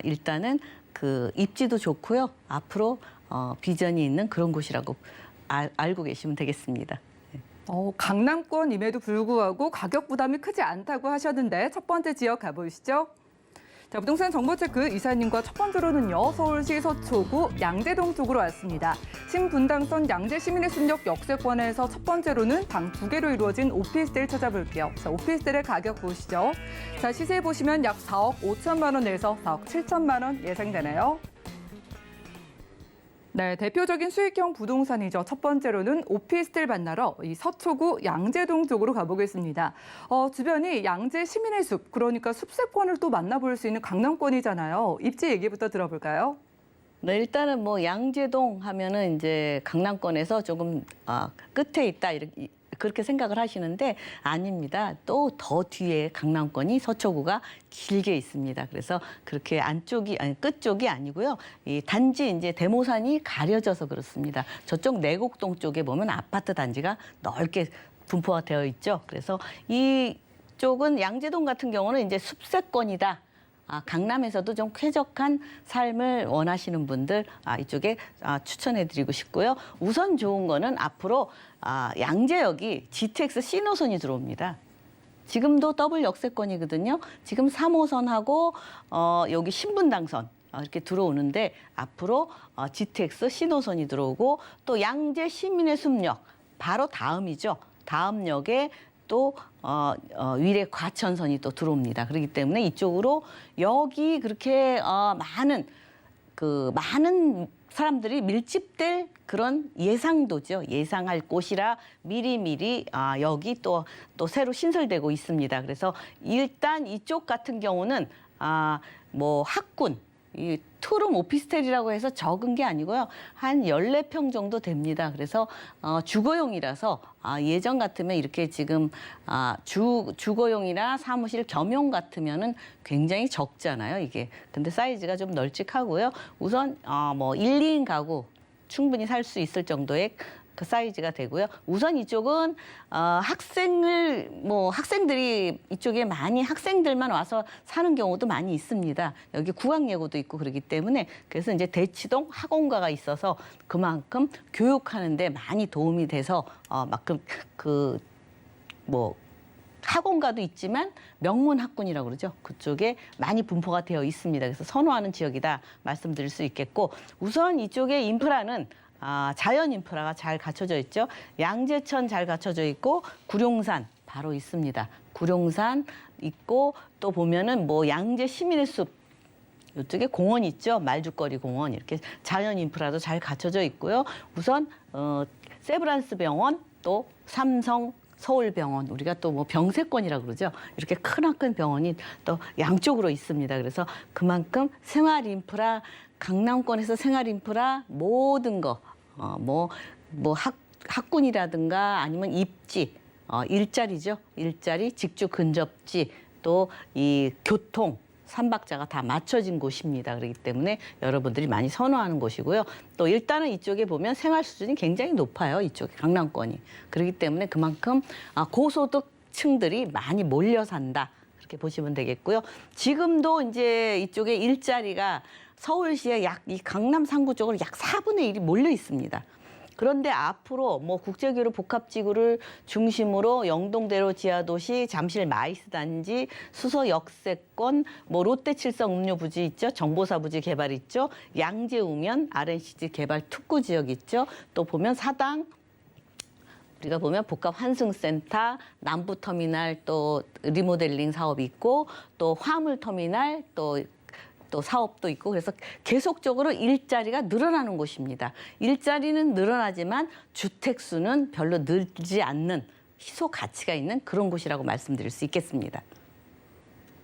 일단은 그 입지도 좋고요. 앞으로 비전이 있는 그런 곳이라고 알고 계시면 되겠습니다. 강남권임에도 불구하고 가격 부담이 크지 않다고 하셨는데 첫 번째 지역 가보시죠. 자, 부동산 정보체크 이사님과 첫 번째로는요, 서울시 서초구 양재동 쪽으로 왔습니다. 신분당선 양재시민의순역 역세권에서 첫 번째로는 방 2개로 이루어진 오피스텔 찾아볼게요. 자, 오피스텔의 가격 보시죠. 자, 시세 보시면 약 4억 5천만 원에서 4억 7천만 원 예상되네요. 네, 대표적인 수익형 부동산이죠. 첫 번째로는 오피스텔 만나러 이 서초구 양재동 쪽으로 가보겠습니다. 주변이 양재 시민의 숲, 그러니까 숲세권을 또 만나볼 수 있는 강남권이잖아요. 입지 얘기부터 들어볼까요? 네, 일단은 뭐 양재동 하면은 이제 강남권에서 조금 끝에 있다 이렇게 그렇게 생각을 하시는데 아닙니다. 또 더 뒤에 강남권이 서초구가 길게 있습니다. 그래서 그렇게 끝쪽이 아니고요. 이 단지 이제 대모산이 가려져서 그렇습니다. 저쪽 내곡동 쪽에 보면 아파트 단지가 넓게 분포가 되어 있죠. 그래서 이 쪽은 양재동 같은 경우는 이제 숲세권이다. 강남에서도 좀 쾌적한 삶을 원하시는 분들 이쪽에 추천해드리고 싶고요. 우선 좋은 거는 앞으로 양재역이 GTX 신호선이 들어옵니다. 지금도 더블 역세권이거든요. 지금 3호선하고 여기 신분당선 이렇게 들어오는데 앞으로 GTX 신호선이 들어오고 또 양재 시민의 숲역 바로 다음이죠. 다음 역에 또 위례 과천선이 또 들어옵니다. 그렇기 때문에 이쪽으로 여기 그렇게 많은 사람들이 밀집될 그런 예상도죠. 예상할 곳이라 미리미리 여기 또 새로 신설되고 있습니다. 그래서 일단 이쪽 같은 경우는 뭐 학군 이 투룸 오피스텔이라고 해서 적은 게 아니고요. 한 14평 정도 됩니다. 그래서 주거용이라서 예전 같으면 이렇게 지금 주거용이나 사무실 겸용 같으면은 굉장히 적잖아요, 이게. 근데 사이즈가 좀 널찍하고요. 우선 뭐 1, 2인 가구 충분히 살 수 있을 정도의 그 사이즈가 되고요. 우선 이쪽은 학생들이 이쪽에 많이 학생들만 와서 사는 경우도 많이 있습니다. 여기 구강예고도 있고 그렇기 때문에 그래서 이제 대치동 학원가가 있어서 그만큼 교육하는데 많이 도움이 돼서 학원가도 있지만 명문 학군이라고 그러죠. 그쪽에 많이 분포가 되어 있습니다. 그래서 선호하는 지역이다 말씀드릴 수 있겠고 우선 이쪽의 인프라는 자연 인프라가 잘 갖춰져 있죠. 양재천 잘 갖춰져 있고 구룡산 바로 있습니다. 구룡산 있고 또 보면은 뭐 양재 시민의 숲 이쪽에 공원 있죠. 말죽거리 공원 이렇게 자연 인프라도 잘 갖춰져 있고요. 우선 세브란스 병원 또 삼성 서울병원 우리가 또 뭐 병세권이라고 그러죠. 이렇게 크나큰 병원이 또 양쪽으로 있습니다. 그래서 그만큼 생활 인프라 강남권에서 생활 인프라 모든 거 학군이라든가 아니면 입지 일자리죠. 일자리 직주 근접지 또 이 교통 삼박자가 다 맞춰진 곳입니다. 그렇기 때문에 여러분들이 많이 선호하는 곳이고요. 또 일단은 이쪽에 보면 생활 수준이 굉장히 높아요. 이쪽에 강남권이. 그렇기 때문에 그만큼 고소득층들이 많이 몰려 산다. 그렇게 보시면 되겠고요. 지금도 이제 이쪽에 일자리가 서울시에 이 강남 3구 쪽으로 약 4분의 1이 몰려 있습니다. 그런데 앞으로 뭐 국제교류 복합지구를 중심으로 영동대로 지하도시, 잠실 마이스단지, 수서 역세권, 뭐 롯데칠성 음료부지 있죠, 정보사부지 개발 있죠, 양재 우면 RNCG 개발 특구 지역 있죠. 또 보면 사당 우리가 보면 복합 환승센터, 남부터미널 또 리모델링 사업이 있고 또 화물터미널 또 사업도 있고 그래서 계속적으로 일자리가 늘어나는 곳입니다. 일자리는 늘어나지만 주택 수는 별로 늘지 않는 희소 가치가 있는 그런 곳이라고 말씀드릴 수 있겠습니다.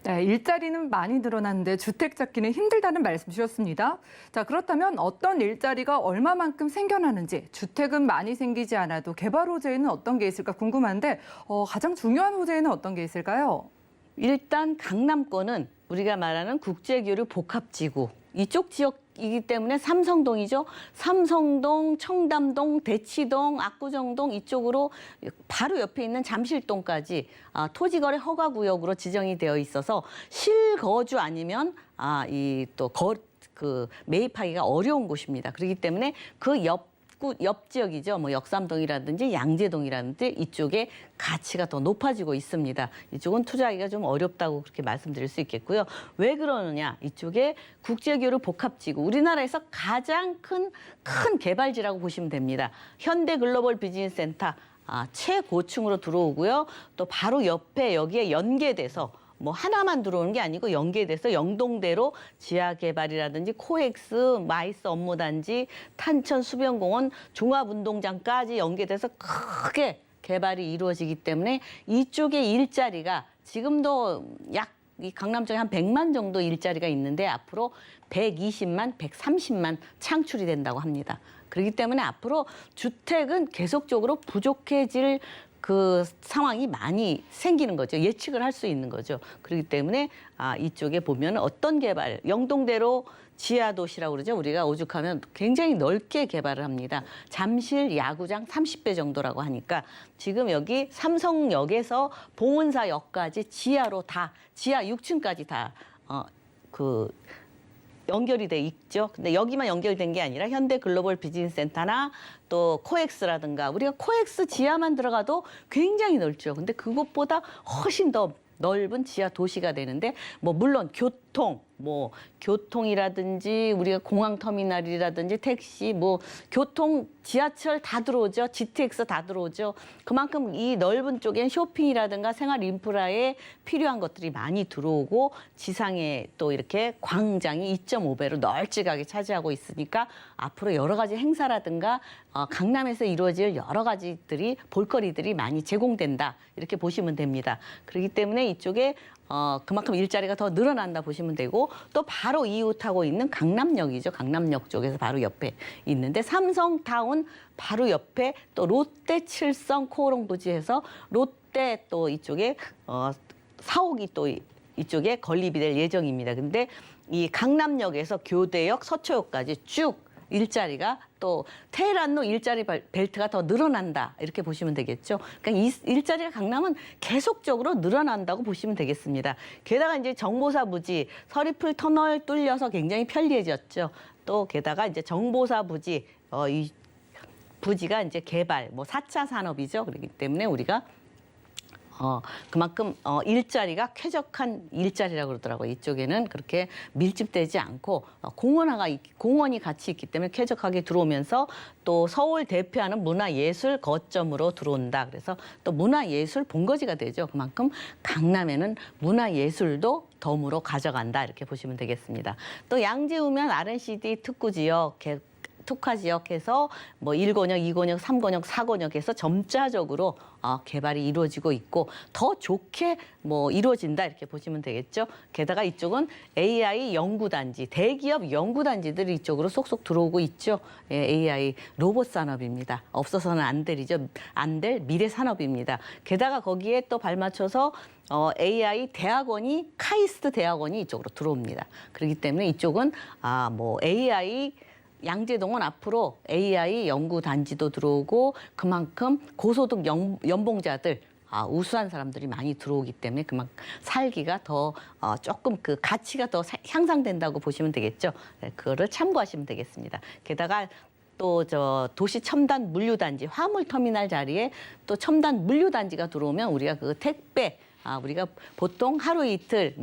네, 일자리는 많이 늘어났는데 주택 찾기는 힘들다는 말씀 주셨습니다. 자, 그렇다면 어떤 일자리가 얼마만큼 생겨나는지 주택은 많이 생기지 않아도 개발 호재에는 어떤 게 있을까 궁금한데 가장 중요한 호재에는 어떤 게 있을까요? 일단 강남권은 우리가 말하는 국제교류 복합지구 이쪽 지역이기 때문에 삼성동이죠. 삼성동, 청담동, 대치동, 압구정동 이쪽으로 바로 옆에 있는 잠실동까지 토지거래 허가구역으로 지정이 되어 있어서 실거주 아니면 매입하기가 어려운 곳입니다. 그렇기 때문에 그 옆 지역이죠. 뭐 역삼동이라든지 양재동이라든지 이쪽에 가치가 더 높아지고 있습니다. 이쪽은 투자하기가 좀 어렵다고 그렇게 말씀드릴 수 있겠고요. 왜 그러느냐? 이쪽에 국제교류 복합지구, 우리나라에서 가장 큰 개발지라고 보시면 됩니다. 현대글로벌 비즈니스센터 최고층으로 들어오고요. 또 바로 옆에 여기에 연계돼서 뭐 하나만 들어오는 게 아니고 연계돼서 영동대로 지하개발이라든지 코엑스, 마이스 업무단지, 탄천 수변공원, 종합운동장까지 연계돼서 크게 개발이 이루어지기 때문에 이쪽의 일자리가 지금도 이 강남쪽에 한 100만 정도 일자리가 있는데 앞으로 120만, 130만 창출이 된다고 합니다. 그렇기 때문에 앞으로 주택은 계속적으로 부족해질 그 상황이 많이 생기는 거죠. 예측을 할 수 있는 거죠. 그렇기 때문에 이쪽에 보면 어떤 개발, 영동대로 지하 도시라고 그러죠. 우리가 오죽하면 굉장히 넓게 개발을 합니다. 잠실 야구장 30배 정도라고 하니까 지금 여기 삼성역에서 봉은사역까지 지하로 다 지하 6층까지 다 연결이 돼 있죠. 근데 여기만 연결된 게 아니라 현대 글로벌 비즈니스 센터나 또 코엑스라든가 우리가 코엑스 지하만 들어가도 굉장히 넓죠. 근데 그것보다 훨씬 더 넓은 지하 도시가 되는데 뭐 물론 교통이라든지 우리가 공항터미널이라든지 택시 교통 지하철 다 들어오죠. GTX 다 들어오죠. 그만큼 이 넓은 쪽엔 쇼핑이라든가 생활 인프라에 필요한 것들이 많이 들어오고 지상에 또 이렇게 광장이 2.5배로 널찍하게 차지하고 있으니까 앞으로 여러 가지 행사라든가 강남에서 이루어질 여러 가지들이 볼거리들이 많이 제공된다. 이렇게 보시면 됩니다. 그렇기 때문에 이쪽에 그만큼 일자리가 더 늘어난다 보시면 되고 또 바로 이웃하고 있는 강남역이죠. 강남역 쪽에서 바로 옆에 있는데 삼성타운 바로 옆에 또 롯데 칠성 코오롱 부지에서 롯데 또 이쪽에 사옥이 또 이쪽에 건립이 될 예정입니다. 근데 이 강남역에서 교대역, 서초역까지 쭉 일자리가 또 테헤란로 일자리 벨트가 더 늘어난다 이렇게 보시면 되겠죠. 그러니까 이 일자리가 강남은 계속적으로 늘어난다고 보시면 되겠습니다. 게다가 이제 정보사 부지 서리풀 터널 뚫려서 굉장히 편리해졌죠. 또 게다가 이제 정보사 부지 이 부지가 이제 개발 4차 산업이죠. 그렇기 때문에 우리가 그만큼 일자리가 쾌적한 일자리라고 그러더라고요. 이쪽에는 그렇게 밀집되지 않고 공원이 같이 있기 때문에 쾌적하게 들어오면서 또 서울 대표하는 문화예술 거점으로 들어온다. 그래서 또 문화예술 본거지가 되죠. 그만큼 강남에는 문화예술도 덤으로 가져간다. 이렇게 보시면 되겠습니다. 또 양재우면 R&CD 특구지역 특화지역에서 1권역, 2권역, 3권역, 4권역에서 점차적으로 개발이 이루어지고 있고 더 좋게 이루어진다 이렇게 보시면 되겠죠. 게다가 이쪽은 AI 연구단지, 대기업 연구단지들이 이쪽으로 쏙쏙 들어오고 있죠. 예, AI 로봇 산업입니다. 없어서는 안 될 미래 산업입니다. 게다가 거기에 또 발맞춰서 AI 대학원이 카이스트 대학원이 이쪽으로 들어옵니다. 그렇기 때문에 이쪽은 AI 양재동은 앞으로 AI 연구단지도 들어오고 그만큼 고소득 연봉자들 우수한 사람들이 많이 들어오기 때문에 그만큼 살기가 더 조금 그 가치가 더 향상된다고 보시면 되겠죠. 네, 그거를 참고하시면 되겠습니다. 게다가 또 도시 첨단 물류단지 화물터미널 자리에 또 첨단 물류단지가 들어오면 우리가 그 택배 우리가 보통 하루 이틀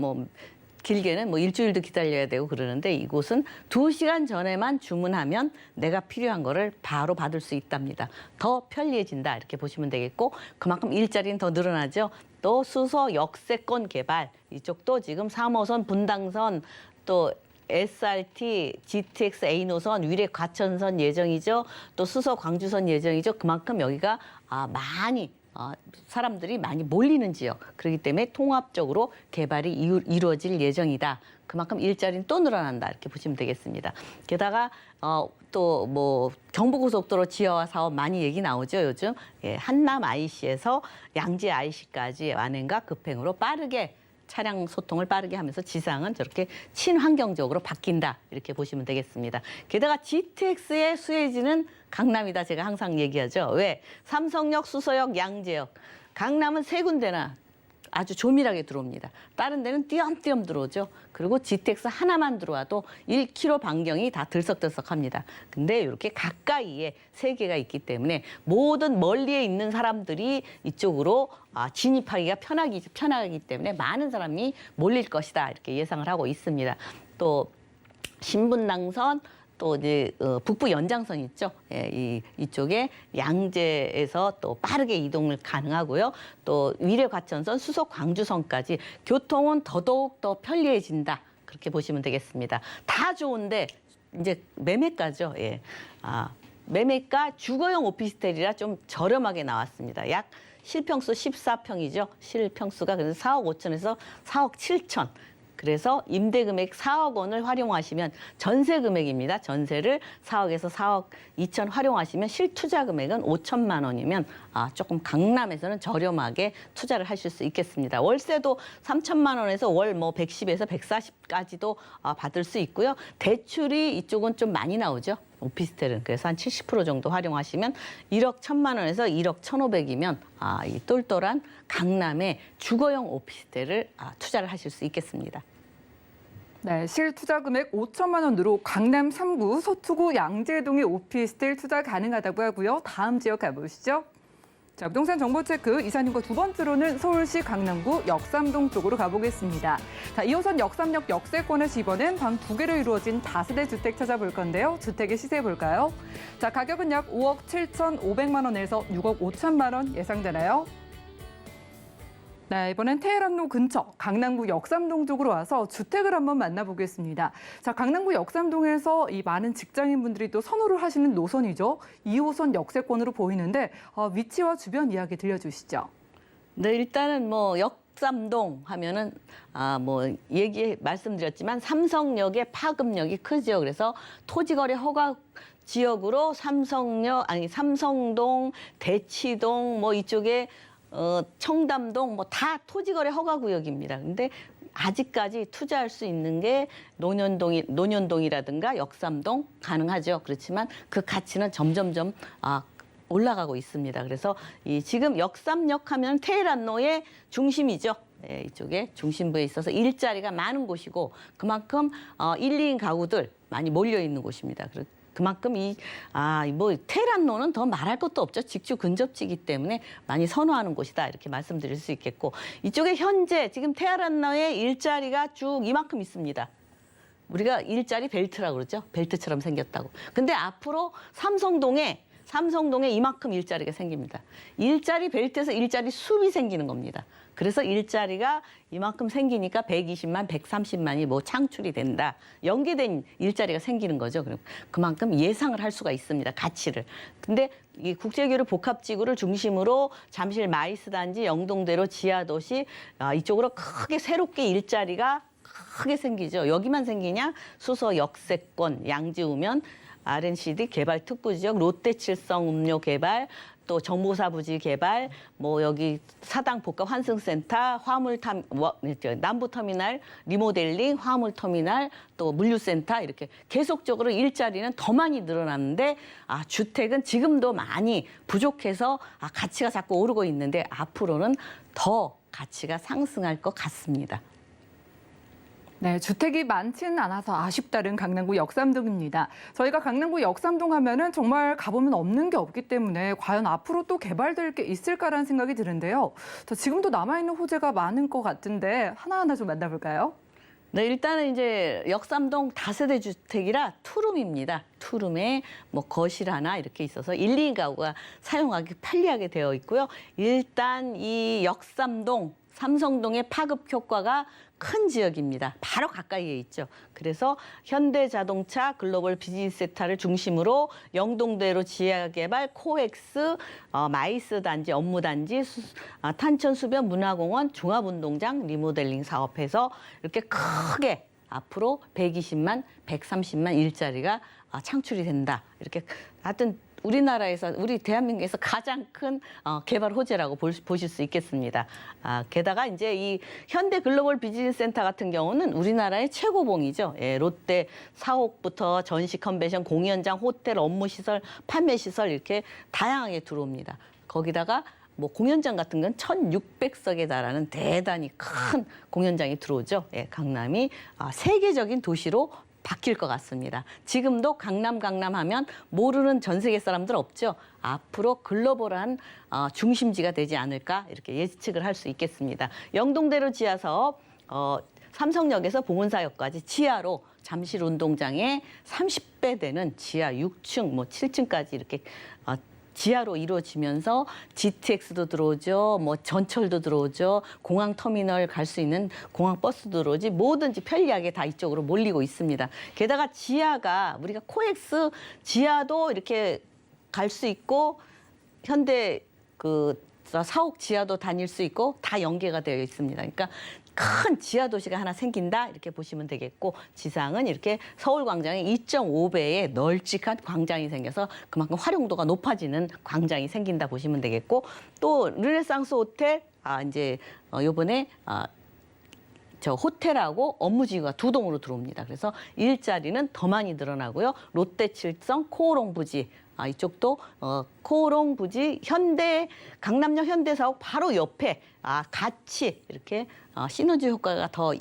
길게는 일주일도 기다려야 되고 그러는데 이곳은 2시간 전에만 주문하면 내가 필요한 거를 바로 받을 수 있답니다. 더 편리해진다 이렇게 보시면 되겠고 그만큼 일자리는 더 늘어나죠. 또 수서 역세권 개발 이쪽도 지금 3호선 분당선 또 SRT, GTX A 노선, 위례 과천선 예정이죠. 또 수서 광주선 예정이죠. 그만큼 여기가 많이 사람들이 많이 몰리는 지역. 그렇기 때문에 통합적으로 개발이 이루어질 예정이다. 그만큼 일자리는 또 늘어난다. 이렇게 보시면 되겠습니다. 게다가 또 경부고속도로 지하화 사업 많이 얘기 나오죠. 요즘 한남 IC에서 양재 IC까지 완행과 급행으로 빠르게 차량 소통을 빠르게 하면서 지상은 저렇게 친환경적으로 바뀐다. 이렇게 보시면 되겠습니다. 게다가 GTX의 수혜지는 강남이다. 제가 항상 얘기하죠. 왜? 삼성역, 수서역, 양재역. 강남은 3군데나 아주 조밀하게 들어옵니다. 다른 데는 띄엄띄엄 들어오죠. 그리고 GTX 하나만 들어와도 1km 반경이 다 들썩들썩합니다. 근데 이렇게 가까이에 3개가 있기 때문에 모든 멀리에 있는 사람들이 이쪽으로 진입하기가 편하기 때문에 많은 사람이 몰릴 것이다. 이렇게 예상을 하고 있습니다. 또 신분당선 또 이제 북부 연장선 있죠. 예, 이쪽에 양재에서 또 빠르게 이동을 가능하고요. 또 위례 과천선, 수서 광주선까지 교통은 더더욱 더 편리해진다. 그렇게 보시면 되겠습니다. 다 좋은데 이제 매매가죠. 예. 매매가 주거용 오피스텔이라 좀 저렴하게 나왔습니다. 약 실평수 14평이죠. 실평수가 그래서 4억 5천에서 4억 7천. 그래서 임대 금액 4억 원을 활용하시면 전세 금액입니다. 전세를 4억에서 4억 2천 활용하시면 실투자 금액은 5천만 원이면 조금 강남에서는 저렴하게 투자를 하실 수 있겠습니다. 월세도 3천만 원에서 월 뭐 110에서 140까지도 받을 수 있고요. 대출이 이쪽은 좀 많이 나오죠. 오피스텔은. 그래서 한 70% 정도 활용하시면 1억 1천만 원에서 1억 1,500이면 이 똘똘한 강남의 주거용 오피스텔을 투자를 하실 수 있겠습니다. 네, 실투자 금액 5천만 원으로 강남 3구 서초구 양재동의 오피스텔 투자 가능하다고 하고요. 다음 지역 가보시죠. 자, 부동산 정보 체크 이사님과 두 번째로는 서울시 강남구 역삼동 쪽으로 가보겠습니다. 자, 2호선 역삼역 역세권에서 이번엔 방 2개로 이루어진 다세대 주택 찾아볼 건데요. 주택의 시세 볼까요? 자, 가격은 약 5억 7,500만 원에서 6억 5천만 원 예상되나요? 네, 이번엔 테헤란로 근처 강남구 역삼동 쪽으로 와서 주택을 한번 만나보겠습니다. 자, 강남구 역삼동에서 이 많은 직장인분들이 또 선호를 하시는 노선이죠. 2호선 역세권으로 보이는데 위치와 주변 이야기 들려주시죠. 네, 일단은 뭐 역삼동 하면은 말씀드렸지만 삼성역의 파급력이 크죠. 그래서 토지거래 허가 지역으로 삼성동, 대치동 뭐 이쪽에 청담동 뭐 다 토지거래 허가 구역입니다. 근데 아직까지 투자할 수 있는 게 논현동이라든가 역삼동 가능하죠. 그렇지만 그 가치는 점점점 올라가고 있습니다. 그래서 지금 역삼역 하면 테헤란로의 중심이죠. 네, 이쪽에 중심부에 있어서 일자리가 많은 곳이고 그만큼 1, 2인 가구들 많이 몰려 있는 곳입니다. 그만큼 테헤란로는 더 말할 것도 없죠. 직주 근접지이기 때문에 많이 선호하는 곳이다. 이렇게 말씀드릴 수 있겠고 이쪽에 현재 지금 테헤란로의 일자리가 쭉 이만큼 있습니다. 우리가 일자리 벨트라고 그러죠. 벨트처럼 생겼다고. 근데 앞으로 삼성동에 이만큼 일자리가 생깁니다. 일자리 벨트에서 일자리 숲이 생기는 겁니다. 그래서 일자리가 이만큼 생기니까 120만, 130만이 뭐 창출이 된다. 연계된 일자리가 생기는 거죠. 그만큼 예상을 할 수가 있습니다. 가치를. 근데 이 국제교류 복합지구를 중심으로 잠실 마이스 단지, 영동대로 지하도시 이쪽으로 크게 새롭게 일자리가 크게 생기죠. 여기만 생기냐? 수서 역세권, 양지우면 R&CD 개발 특구지역, 롯데칠성 음료 개발, 또 정보사 부지 개발, 뭐 여기 사당 복합 환승센터, 남부터미널 리모델링, 화물터미널, 또 물류센터 이렇게 계속적으로 일자리는 더 많이 늘어났는데 주택은 지금도 많이 부족해서 가치가 자꾸 오르고 있는데 앞으로는 더 가치가 상승할 것 같습니다. 네, 주택이 많지는 않아서 아쉽다는 강남구 역삼동입니다. 저희가 강남구 역삼동 하면은 정말 가보면 없는 게 없기 때문에 과연 앞으로 또 개발될 게 있을까라는 생각이 드는데요. 지금도 남아있는 호재가 많은 것 같은데 하나하나 좀 만나볼까요? 네, 일단은 이제 역삼동 다세대 주택이라 투룸입니다. 투룸에 뭐 거실 하나 이렇게 있어서 1, 2인 가구가 사용하기 편리하게 되어 있고요. 일단 이 역삼동, 삼성동의 파급 효과가 큰 지역입니다. 바로 가까이에 있죠. 그래서 현대자동차 글로벌 비즈니스센터를 중심으로 영동대로 지하개발, 코엑스, 마이스 단지, 업무단지, 탄천수변 문화공원, 종합운동장 리모델링 사업해서 이렇게 크게 앞으로 120만, 130만 일자리가 창출이 된다. 이렇게 하여튼 우리나라에서 우리 대한민국에서 가장 큰 개발 호재라고 보실 수 있겠습니다. 게다가 이제 이 현대 글로벌 비즈니스 센터 같은 경우는 우리나라의 최고봉이죠. 예, 롯데 사옥부터 전시 컨벤션, 공연장, 호텔, 업무 시설, 판매 시설 이렇게 다양하게 들어옵니다. 거기다가 뭐 공연장 같은 건 1,600석에 달하는 대단히 큰 공연장이 들어오죠. 예, 강남이 세계적인 도시로 바뀔 것 같습니다. 지금도 강남 하면 모르는 전 세계 사람들 없죠. 앞으로 글로벌한 중심지가 되지 않을까 이렇게 예측을 할 수 있겠습니다. 영동대로 지하 사업, 삼성역에서 봉은사역까지 지하로 잠실 운동장에 30배 되는 지하 6층, 뭐 7층까지 이렇게 지하로 이루어지면서 GTX도 들어오죠. 뭐 전철도 들어오죠. 공항 터미널 갈 수 있는 공항 버스도 들어오지. 뭐든지 편리하게 다 이쪽으로 몰리고 있습니다. 게다가 지하가 우리가 코엑스 지하도 이렇게 갈 수 있고 현대 사옥 지하도 다닐 수 있고 다 연계가 되어 있습니다. 그러니까 큰 지하 도시가 하나 생긴다 이렇게 보시면 되겠고 지상은 이렇게 서울광장의 2.5배의 널찍한 광장이 생겨서 그만큼 활용도가 높아지는 광장이 생긴다 보시면 되겠고 또 르네상스 호텔 이제 요번에 저 호텔하고 업무지구가 2동으로 들어옵니다. 그래서 일자리는 더 많이 늘어나고요. 롯데칠성 코오롱 부지 이쪽도 코오롱 부지 강남역 현대사옥 바로 옆에 같이 이렇게 시너지 효과가 더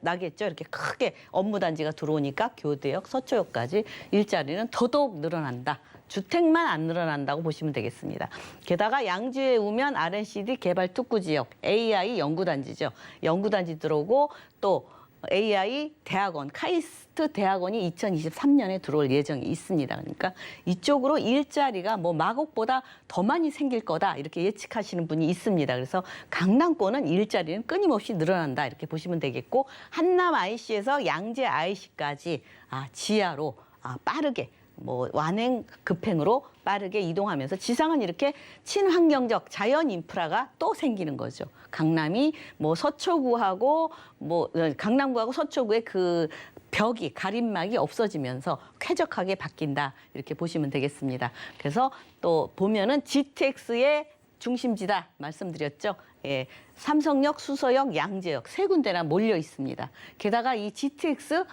나겠죠. 이렇게 크게 업무단지가 들어오니까 교대역, 서초역까지 일자리는 더더욱 늘어난다. 주택만 안 늘어난다고 보시면 되겠습니다. 게다가 양주에 오면 R&CD 개발 특구지역, AI 연구단지죠. 연구단지 들어오고 또 AI 대학원, 카이스트 대학원이 2023년에 들어올 예정이 있습니다. 그러니까 이쪽으로 일자리가 뭐 마곡보다 더 많이 생길 거다 이렇게 예측하시는 분이 있습니다. 그래서 강남권은 일자리는 끊임없이 늘어난다 이렇게 보시면 되겠고 한남 IC에서 양재 IC까지 지하로 빠르게 뭐 완행 급행으로 빠르게 이동하면서 지상은 이렇게 친환경적 자연 인프라가 또 생기는 거죠. 강남이 뭐 서초구하고 뭐 강남구하고 서초구의 그 벽이 가림막이 없어지면서 쾌적하게 바뀐다 이렇게 보시면 되겠습니다. 그래서 또 보면은 GTX의 중심지다 말씀드렸죠. 예, 삼성역, 수서역, 양재역 세 군데나 몰려 있습니다. 게다가 이 GTX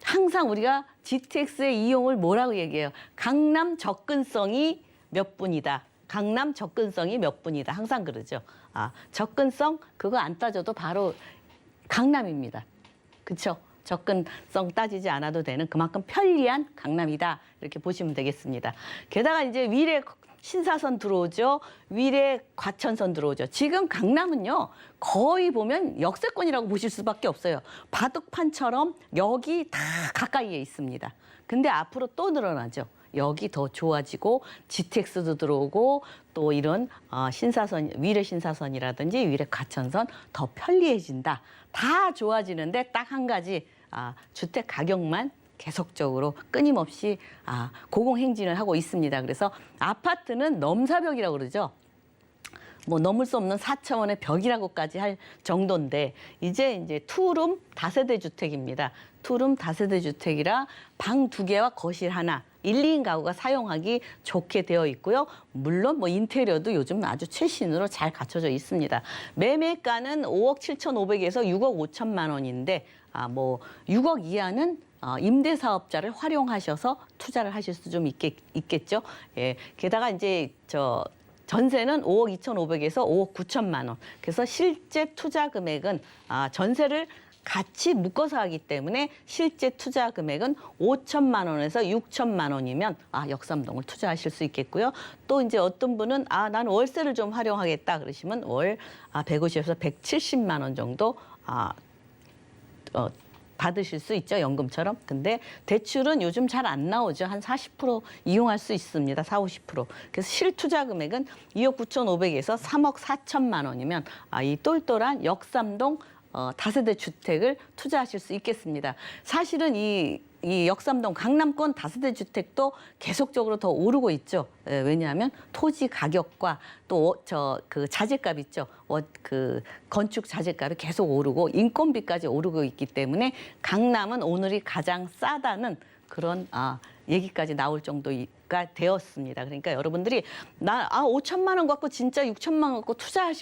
항상 우리가 GTX의 이용을 뭐라고 얘기해요? 강남 접근성이 몇 분이다. 강남 접근성이 몇 분이다. 항상 그러죠. 접근성 그거 안 따져도 바로 강남입니다. 그렇죠? 접근성 따지지 않아도 되는 그만큼 편리한 강남이다. 이렇게 보시면 되겠습니다. 게다가 이제 위례 신사선 들어오죠. 위례 과천선 들어오죠. 지금 강남은요. 거의 보면 역세권이라고 보실 수밖에 없어요. 바둑판처럼 여기 다 가까이에 있습니다. 근데 앞으로 또 늘어나죠. 여기 더 좋아지고 GTX도 들어오고 또 이런 신사선, 위례 신사선이라든지 위례 과천선 더 편리해진다. 다 좋아지는데 딱 한 가지 주택 가격만 계속적으로 끊임없이 고공행진을 하고 있습니다. 그래서 아파트는 넘사벽이라고 그러죠. 뭐 넘을 수 없는 4차원의 벽이라고까지 할 정도인데 이제 투룸 다세대 주택입니다. 투룸 다세대 주택이라 방 2개와 거실 하나 1, 2인 가구가 사용하기 좋게 되어 있고요. 물론 뭐 인테리어도 요즘 아주 최신으로 잘 갖춰져 있습니다. 매매가는 5억 7,500에서 6억 5천만 원인데 뭐 6억 이하는 임대사업자를 활용하셔서 투자를 하실 수 좀 있겠죠. 예. 게다가 이제 전세는 5억 2,500에서 5억 9천만 원. 그래서 실제 투자 금액은 전세를 같이 묶어서 하기 때문에 실제 투자 금액은 5천만 원에서 6천만 원이면 역삼동을 투자하실 수 있겠고요. 또 이제 어떤 분은 나는 월세를 좀 활용하겠다 그러시면 월 150에서 170만 원 정도 받으실 수 있죠. 연금처럼. 근데 대출은 요즘 잘 안 나오죠. 한 40% 이용할 수 있습니다. 40, 50%. 그래서 실투자 금액은 2억 9,500에서 3억 4천만 원이면 이 똘똘한 역삼동 다세대 주택을 투자하실 수 있겠습니다. 사실은 이 역삼동 강남권 다세대 주택도 계속적으로 더 오르고 있죠. 왜냐하면 토지 가격과 또 그 자재값 있죠. 그 건축 자재값이 계속 오르고 인건비까지 오르고 있기 때문에 강남은 오늘이 가장 싸다는 그런 얘기까지 나올 정도가 되었습니다. 그러니까 여러분들이 5천만 원 갖고 진짜 6천만 원 갖고 투자할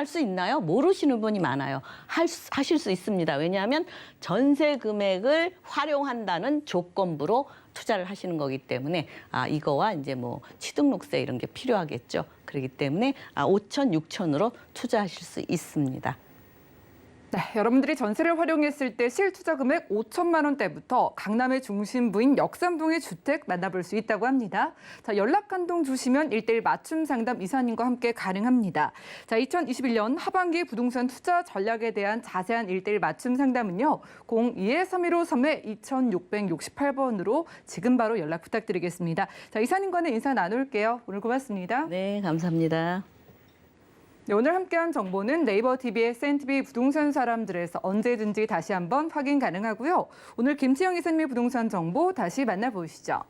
수 있나요? 모르시는 분이 많아요. 하실 수 있습니다. 왜냐하면 전세 금액을 활용한다는 조건부로 투자를 하시는 거기 때문에 이거와 이제 뭐 취등록세 이런 게 필요하겠죠. 그렇기 때문에 5천, 6천으로 투자하실 수 있습니다. 네, 여러분들이 전세를 활용했을 때 실투자 금액 5천만 원대부터 강남의 중심부인 역삼동의 주택 만나볼 수 있다고 합니다. 자, 연락 한 통 주시면 1:1 맞춤 상담 이사님과 함께 가능합니다. 자, 2021년 하반기 부동산 투자 전략에 대한 자세한 1:1 맞춤 상담은요. 02-3153-2668번으로 지금 바로 연락 부탁드리겠습니다. 자, 이사님과는 인사 나눌게요. 오늘 고맙습니다. 네, 감사합니다. 네, 오늘 함께한 정보는 네이버 TV의 SNTV 부동산 사람들에서 언제든지 다시 한번 확인 가능하고요. 오늘 김치영 이사님의 부동산 정보 다시 만나보시죠.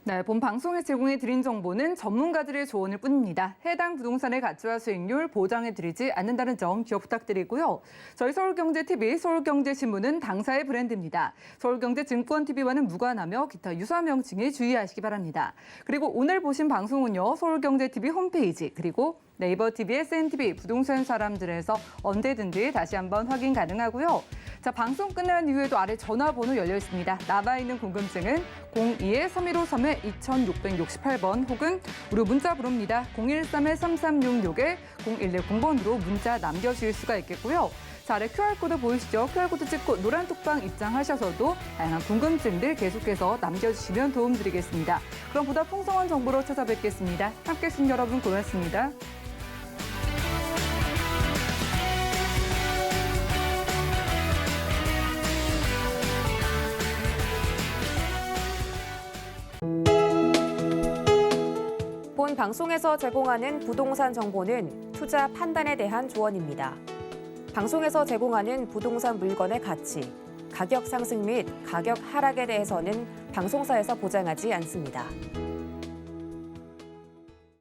네, 본 방송에 제공해 드린 정보는 전문가들의 조언일 뿐입니다. 해당 부동산의 가치와 수익률 보장해 드리지 않는다는 점 기억 부탁드리고요. 저희 서울경제TV, 서울경제신문은 당사의 브랜드입니다. 서울경제증권TV와는 무관하며 기타 유사 명칭에 주의하시기 바랍니다. 그리고 오늘 보신 방송은요, 서울경제TV 홈페이지 그리고 네이버 TV, SNTV, 부동산 사람들에서 언제든지 다시 한번 확인 가능하고요. 자, 방송 끝난 이후에도 아래 전화번호 열려 있습니다. 남아있는 궁금증은 02-3153-2668번 혹은 무료 문자 번호입니다. 013-3366-0110번으로 문자 남겨주실 수가 있겠고요. 자, 아래 QR코드 보이시죠? QR코드 찍고 노란 톡방 입장하셔서도 다양한 궁금증들 계속해서 남겨주시면 도움드리겠습니다. 그럼 보다 풍성한 정보로 찾아뵙겠습니다. 함께해 주신 여러분 고맙습니다. 본 방송에서 제공하는 부동산 정보는 투자 판단에 대한 조언입니다. 방송에서 제공하는 부동산 물건의 가치, 가격 상승 및 가격 하락에 대해서는 방송사에서 보장하지 않습니다.